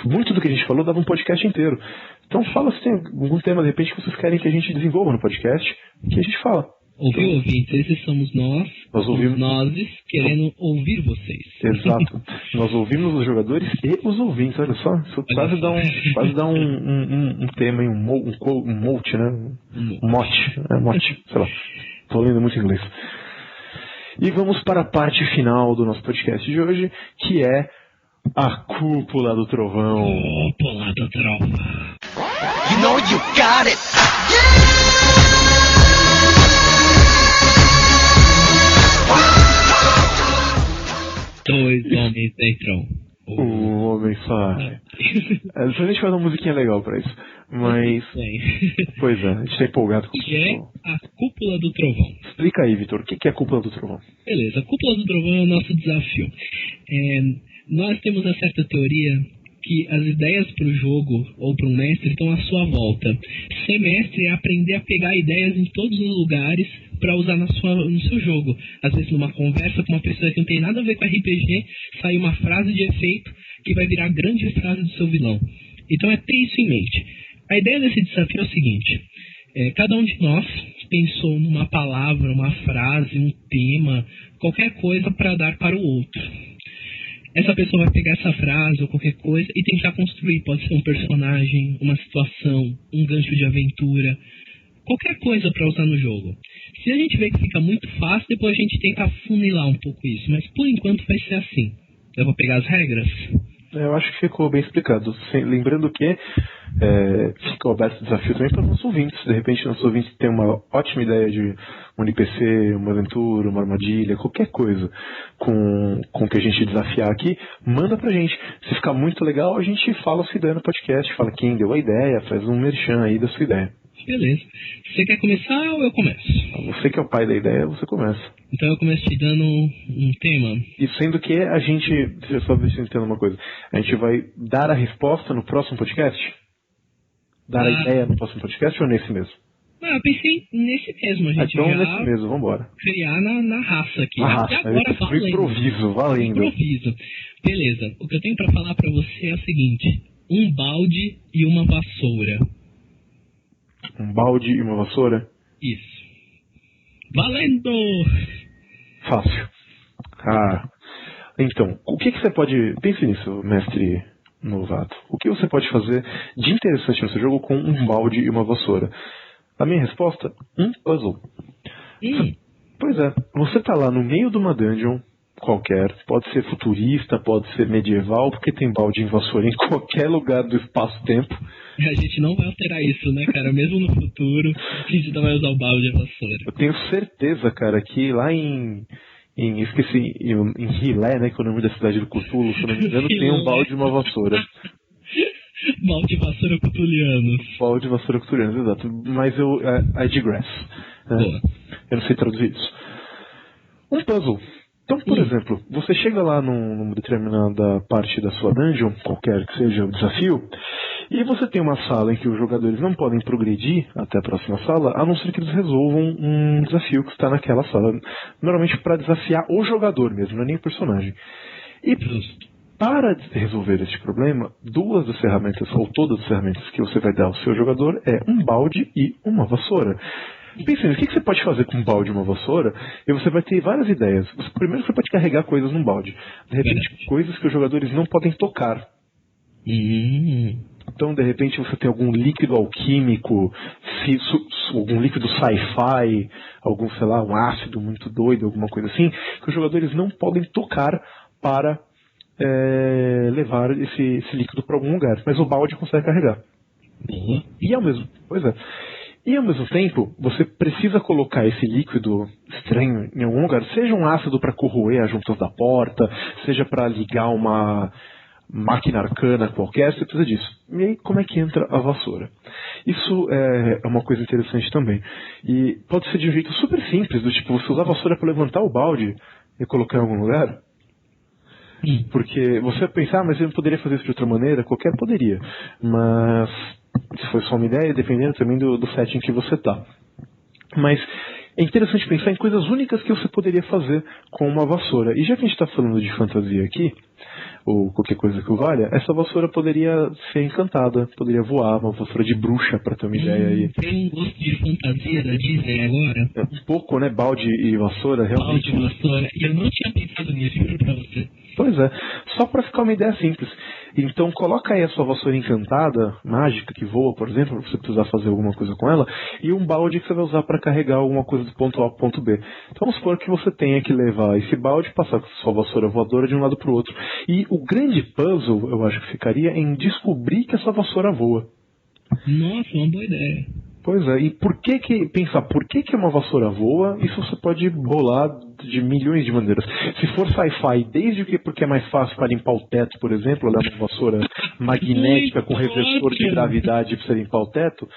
Muito do que a gente falou dava um podcast inteiro. Então fala se tem algum tema, de repente, que vocês querem que a gente desenvolva no podcast, que a gente fala. Ouvintes, esses somos nós ouvimos nós querendo ouvir vocês. Exato. Nós ouvimos os jogadores e os ouvintes, olha só. Isso quase dá um tema, um mote, né? Um mote, sei lá. Tô lendo muito inglês. E vamos para a parte final do nosso podcast de hoje, que é a Cúpula do Trovão. Cúpula do Trovão. You know you got it. Dois homens entram. O Homem Faz. A gente faz uma musiquinha legal pra isso. Mas. Pois é, a gente tá empolgado com isso. É a Cúpula do Trovão. Explica aí, Vitor, o que é a Cúpula do Trovão? Beleza, a Cúpula do Trovão é o nosso desafio. Nós temos uma certa teoria que as ideias para o jogo ou para um mestre estão à sua volta. Ser mestre é aprender a pegar ideias em todos os lugares para usar no seu jogo. Às vezes numa conversa com uma pessoa que não tem nada a ver com RPG, sai uma frase de efeito que vai virar a grande frase do seu vilão. Então é ter isso em mente. A ideia desse desafio é o seguinte: cada um de nós pensou numa palavra, uma frase, um tema, qualquer coisa para dar para o outro. Essa pessoa vai pegar essa frase ou qualquer coisa e tentar construir. Pode ser um personagem, uma situação, um gancho de aventura, qualquer coisa para usar no jogo. Se a gente vê que fica muito fácil, depois a gente tenta afunilar um pouco isso. Mas por enquanto vai ser assim. Eu vou pegar as regras. Eu acho que ficou bem explicado. Lembrando que ficou aberto o desafio também para os nossos ouvintes. De repente, nossos ouvintes têm uma ótima ideia de um NPC, uma aventura, uma armadilha, qualquer coisa com que a gente desafiar aqui, manda pra gente. Se ficar muito legal, a gente fala a sua ideia no podcast, fala quem deu a ideia, faz um merchan aí da sua ideia. Beleza. Você quer começar ou eu começo? Você que é o pai da ideia, você começa. Então eu começo te dando um tema. E sendo que a gente, deixa eu só ver se eu entendo uma coisa, a gente vai dar a resposta no próximo podcast? Dar a ideia no próximo podcast ou nesse mesmo? Eu pensei nesse mesmo, a gente então já nesse mesmo, vambora. Criar na raça aqui. Na raça, agora valendo. Improviso, valendo. Improviso. Beleza, o que eu tenho pra falar pra você é o seguinte: um balde e uma vassoura. Um balde e uma vassoura? Isso. Valendo! Fácil. Então, o que você pode... Pense nisso, mestre novato. O que você pode fazer de interessante no seu jogo com um balde e uma vassoura? A minha resposta? Um puzzle. Pois é, você tá lá no meio de uma dungeon qualquer, pode ser futurista, pode ser medieval, porque tem balde e vassoura em qualquer lugar do espaço-tempo. A gente não vai alterar isso, né, cara? Mesmo no futuro, a gente não vai usar o balde e a vassoura. Eu tenho certeza, cara, que lá em Rilé, né, que é o nome da cidade do Cthulhu, se não me engano, tem um balde e uma vassoura. Balde e vassoura cutulianos. Balde e vassoura cutulianos, exato. Mas I digress. Né? Eu não sei traduzir isso. Um puzzle. Então, por exemplo, você chega lá numa determinada parte da sua dungeon, qualquer que seja o desafio, e você tem uma sala em que os jogadores não podem progredir até a próxima sala, a não ser que eles resolvam um desafio que está naquela sala. Normalmente para desafiar o jogador mesmo, não é nem o personagem. E para resolver este problema, duas das ferramentas, ou todas as ferramentas que você vai dar ao seu jogador é um balde e uma vassoura. Pense nisso, o que você pode fazer com um balde e uma vassoura? E você vai ter várias ideias. Primeiro você pode carregar coisas num balde. De repente, coisas que os jogadores não podem tocar. Então, de repente, você tem algum líquido alquímico, algum líquido sci-fi, algum, sei lá, um ácido muito doido, alguma coisa assim, que os jogadores não podem tocar para levar esse líquido para algum lugar. Mas o balde consegue carregar. E ao mesmo tempo, você precisa colocar esse líquido estranho em algum lugar, seja um ácido para corroer as juntas da porta, seja para ligar uma máquina arcana qualquer, você precisa disso. E aí, como é que entra a vassoura? Isso é uma coisa interessante também. E pode ser de um jeito super simples, do tipo, você usar a vassoura para levantar o balde e colocar em algum lugar. Porque você vai pensar, mas eu não poderia fazer isso de outra maneira? Qualquer poderia. Mas se foi só uma ideia, dependendo também do setting que você tá. Mas é interessante pensar em coisas únicas que você poderia fazer com uma vassoura. E já que a gente está falando de fantasia aqui, ou qualquer coisa que o valha, essa vassoura poderia ser encantada, poderia voar, uma vassoura de bruxa, para ter uma ideia aí. Tem um gosto de fantasia da Disney agora? Um pouco, né? Balde e vassoura, realmente. Balde e vassoura. E eu não tinha pensado nisso, juro pra você. Pois é. Só para ficar uma ideia simples. Então coloca aí a sua vassoura encantada, mágica, que voa, por exemplo, para você precisar fazer alguma coisa com ela, e um balde que você vai usar para carregar alguma coisa do ponto A para o ponto B. Então vamos supor que você tenha que levar esse balde e passar com a sua vassoura voadora de um lado para o outro. E o grande puzzle, eu acho que ficaria em descobrir que essa vassoura voa. Nossa, uma boa ideia. Pois é, e pensar por que uma vassoura voa, isso você pode bolar de milhões de maneiras. Se for sci-fi, desde que porque é mais fácil para limpar o teto, por exemplo, olhar uma vassoura magnética com reversor de gravidade para você limpar o teto,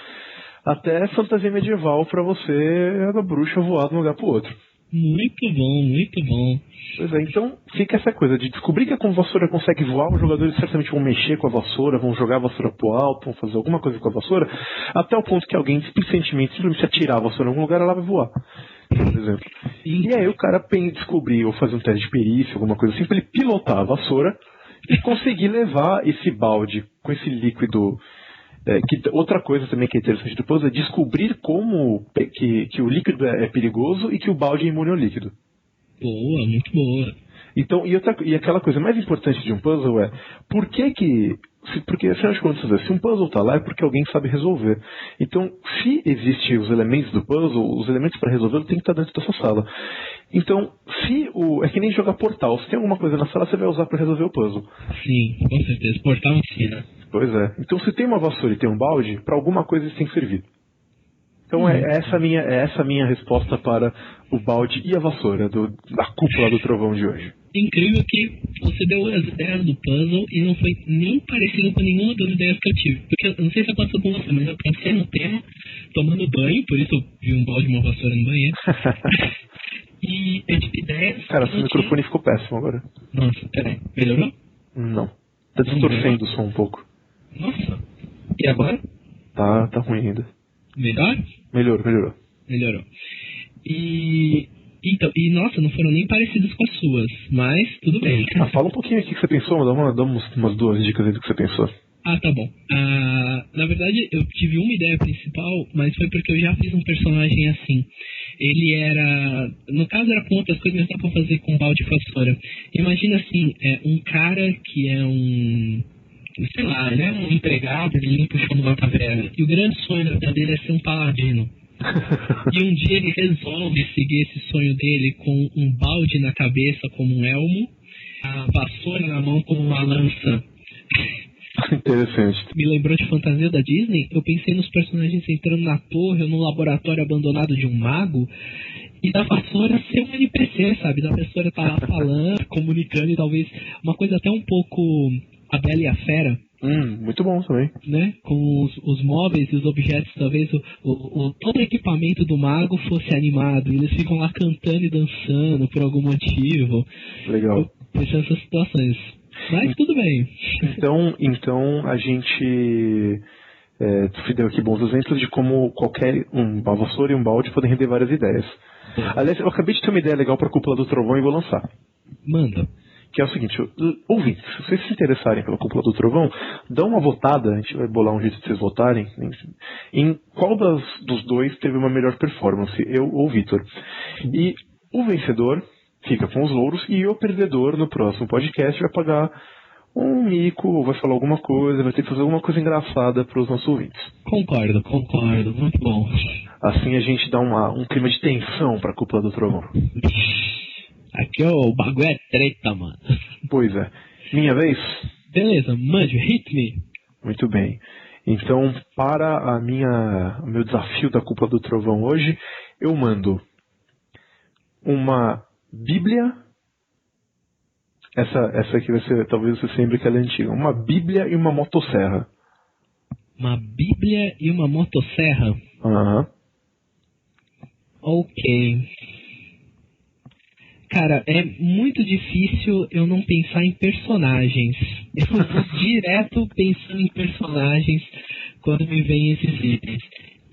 até fantasia medieval para você, a bruxa voar de um lugar para o outro. Muito bom, muito bom. Pois é, então fica essa coisa de descobrir que a vassoura consegue voar, os jogadores certamente vão mexer com a vassoura, vão jogar a vassoura pro alto, vão fazer alguma coisa com a vassoura, até o ponto que alguém displicentemente simplesmente atirar a vassoura em algum lugar, ela vai voar, por exemplo. E aí o cara descobrir ou fazer um teste de perícia, alguma coisa assim, pra ele pilotar a vassoura e conseguir levar esse balde com esse líquido. Outra coisa também que é interessante depois é descobrir como que o líquido é perigoso e que o balde é imune ao líquido. Boa, muito boa. Então, e aquela coisa mais importante de um puzzle é porque afinal de contas, se um puzzle está lá é porque alguém sabe resolver. Então, se existem os elementos do puzzle, os elementos para resolvê-lo tem que estar dentro dessa sala. Então, é que nem jogar Portal. Se tem alguma coisa na sala, você vai usar para resolver o puzzle. Sim, com certeza. Portal ensina. Pois é. Então, se tem uma vassoura e tem um balde, para alguma coisa isso tem que servir. Então, é essa a minha resposta para o balde e a vassoura da cúpula do trovão de hoje. Incrível que você deu as ideias do puzzle e não foi nem parecido com nenhuma das ideias que eu tive. Porque eu não sei se aconteceu com você, mas eu pensei no tema, tomando banho, por isso eu vi um balde e uma vassoura no banheiro. E eu tive ideias. Cara, seu microfone ficou péssimo agora. Nossa, peraí. Melhorou? Não. Tá distorcendo o som um pouco. Nossa. E agora? Tá ruim ainda. Melhor? Melhorou. Melhorou. Então, nossa, não foram nem parecidas com as suas, mas tudo bem. Fala um pouquinho aqui o que você pensou, dá umas duas dicas aí do que você pensou. Tá bom. Na verdade, eu tive uma ideia principal, mas foi porque eu já fiz um personagem assim. Ele era... No caso era com outras coisas, mas dá pra fazer com balde e vassoura. Imagina assim, um cara que é sei lá, ele é um empregado, ele limpa o chão de uma caverna. E o grande sonho da vida dele é ser um paladino. E um dia ele resolve seguir esse sonho dele com um balde na cabeça como um elmo, a vassoura na mão como uma lança. Interessante. Me lembrou de fantasia da Disney. Eu pensei nos personagens entrando na torre ou no laboratório abandonado de um mago, e da vassoura ser um NPC, sabe? Da vassoura tá lá falando, comunicando, e talvez uma coisa até um pouco A Bela e a Fera. Muito bom também. Né? Com os móveis e os objetos, talvez todo o equipamento do mago fosse animado. E eles ficam lá cantando e dançando por algum motivo. Legal. Pensando essas situações. Mas tudo bem. Então a gente deu aqui bons exemplos de como uma vassoura e um balde podem render várias ideias. Aliás, eu acabei de ter uma ideia legal para a Cúpula do Trovão e vou lançar. Manda. Que é o seguinte, ouvintes, se vocês se interessarem pela Cúpula do Trovão, dá uma votada, a gente vai bolar um jeito de vocês votarem, em qual dos dois teve uma melhor performance, eu ou o Vitor. E o vencedor fica com os louros e o perdedor no próximo podcast vai pagar um mico, vai falar alguma coisa, vai ter que fazer alguma coisa engraçada para os nossos ouvintes. Concordo, muito bom. Assim a gente dá um clima de tensão para a Cúpula do Trovão. Aqui o bagulho é treta, mano. Pois é. Minha vez? Beleza, mande, hit me. Muito bem. Então, para o meu desafio da Cúpula do Trovão hoje, eu mando uma Bíblia. Essa aqui vai ser, talvez você se lembre que ela é antiga. Uma Bíblia e uma motosserra. Uma Bíblia e uma motosserra? Aham. Ok. Cara, é muito difícil eu não pensar em personagens. Eu vou direto pensando em personagens quando me vêm esses itens.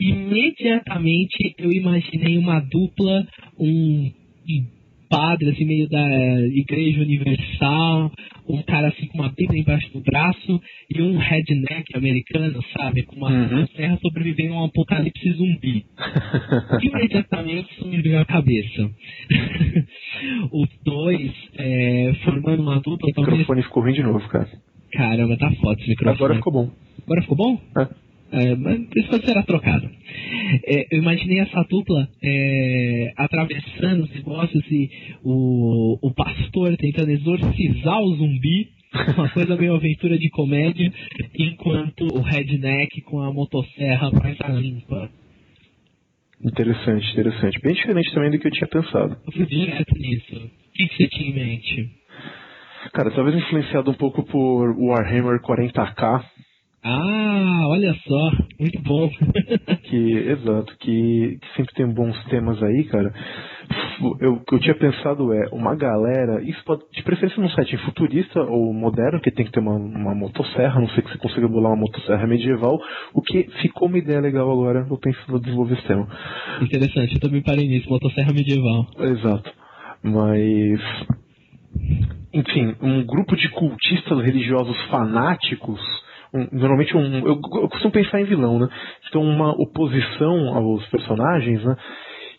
Imediatamente eu imaginei uma dupla, um padre, assim, meio da Igreja Universal, um cara assim com uma Bíblia embaixo do braço e um redneck americano, sabe, com uma serra sobrevivendo a um apocalipse zumbi. Imediatamente isso me veio à cabeça. Os dois formando uma dupla. O microfone ficou ruim de novo, cara. Caramba, tá foda esse microfone. Agora ficou bom. Agora ficou bom? Mas isso será trocado. Eu imaginei essa dupla atravessando os negócios e o pastor tentando exorcizar o zumbi, uma coisa meio aventura de comédia, enquanto o redneck com a motosserra mais limpa. Interessante. Bem diferente também do que eu tinha pensado. Eu fui direto nisso. O que você tinha em mente? Cara, talvez influenciado um pouco por Warhammer 40k. Ah, olha só, muito bom. Exato, que sempre tem bons temas aí, cara. O que eu tinha pensado uma galera, isso pode, de preferência num setting futurista ou moderno, que tem que ter uma motosserra, não sei que você consiga bolar uma motosserra medieval, o que ficou uma ideia legal agora, eu penso em desenvolver esse tema. Interessante, eu também parei nisso, motosserra medieval. Exato, mas... Enfim, um grupo de cultistas religiosos fanáticos... Normalmente eu costumo pensar em vilão, né? Então uma oposição aos personagens, né?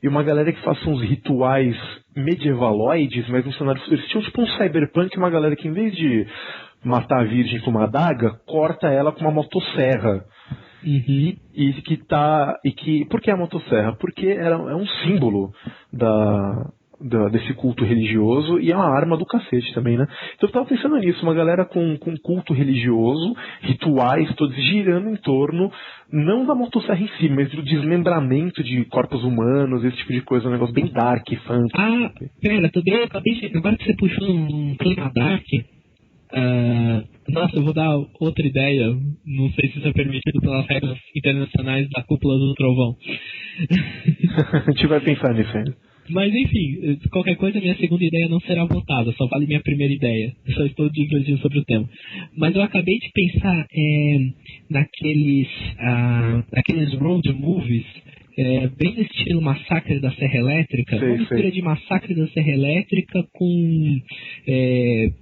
E uma galera que faça uns rituais medievaloides, mas no cenário futurista, tipo um cyberpunk, uma galera que em vez de matar a virgem com uma adaga, corta ela com uma motosserra. Por que a motosserra? Porque é um símbolo desse culto religioso e é uma arma do cacete também, né? Então eu tava pensando nisso, uma galera com culto religioso, rituais todos girando em torno, não da motosserra em si, mas do desmembramento de corpos humanos, esse tipo de coisa, um negócio bem dark, funk. Ah, pera, também acabei de... Agora que você puxou um clima dark, nossa, eu vou dar outra ideia, não sei se isso é permitido pelas regras internacionais da Cúpula do Trovão. A gente vai pensar nisso ainda. Mas enfim, qualquer coisa, minha segunda ideia não será votada, só vale minha primeira ideia. Eu só estou divertindo sobre o tema. Mas eu acabei de pensar naqueles road movies, bem no estilo Massacre da Serra Elétrica, uma mistura de Massacre da Serra Elétrica com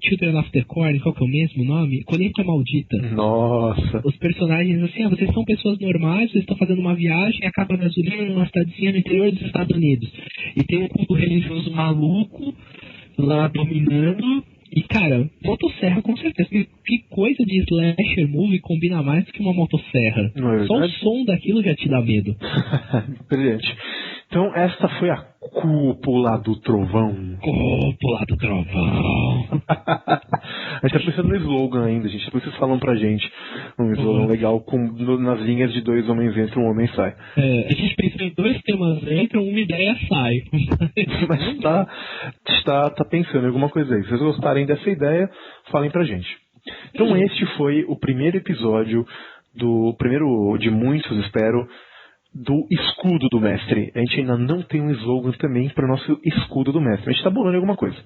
Children of the Corn, qual que é o mesmo nome? Colheita Maldita. Nossa! Os personagens assim, vocês são pessoas normais, vocês estão fazendo uma viagem, acaba a gasolina numa cidadezinha no interior dos Estados Unidos. E tem um culto religioso maluco lá dominando. E, cara, motosserra com certeza. Que coisa de slasher movie combina mais do que uma motosserra. Só o som daquilo já te dá medo. Brilhante. Então, esta foi a Cúpula do Trovão. Cúpula do Trovão. A gente tá pensando no slogan ainda, gente. Depois vocês falam pra gente. Um slogan legal nas linhas de 2 homens entram, 1 homem sai. A gente pensou em 2 temas entram, uma ideia sai. Mas tá pensando em alguma coisa aí. Se vocês gostarem dessa ideia, falem pra gente. Então este foi o primeiro episódio primeiro de muitos, espero, do escudo do mestre. A gente ainda não tem um slogan também para o nosso escudo do mestre. A gente está bolando em alguma coisa.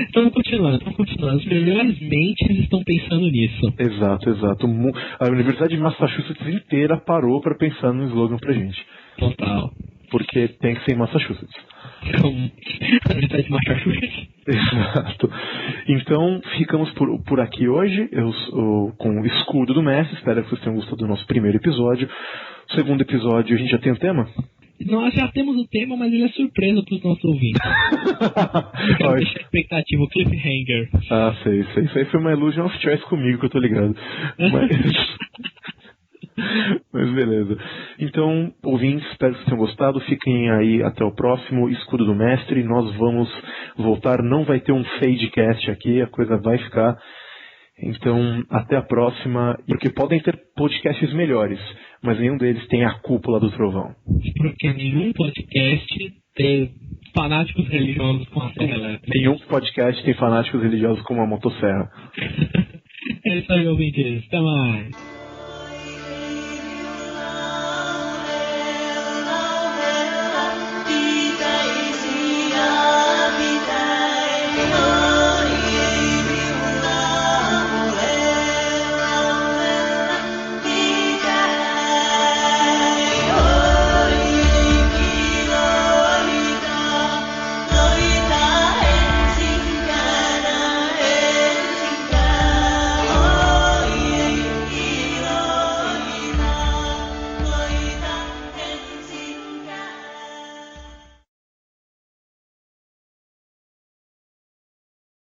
Estamos continuando. As melhores mentes estão pensando nisso. Exato. A Universidade de Massachusetts inteira parou para pensar no slogan pra gente. Total. Porque tem que ser em Massachusetts. A Universidade de Massachusetts. Exato. Então, ficamos por aqui hoje, com o escudo do mestre. Espero que vocês tenham gostado do nosso primeiro episódio. O segundo episódio, a gente já tem o tema? Nós já temos o tema, mas ele é surpresa para os nossos ouvintes. Eu deixar a expectativa, o cliffhanger. Ah, sei. Isso aí foi uma illusion of choice comigo, que eu tô ligado. Mas beleza. Então, ouvintes, espero que vocês tenham gostado. Fiquem aí até o próximo Escudo do Mestre. Nós vamos voltar. Não vai ter um fadecast aqui, a coisa vai ficar. Então, até a próxima. Porque podem ter podcasts melhores, mas nenhum deles tem a Cúpula do Trovão. Porque nenhum podcast tem fanáticos religiosos com a serra elétrica. Nenhum podcast tem fanáticos religiosos com uma motosserra. É isso aí, ouvintes. Até mais.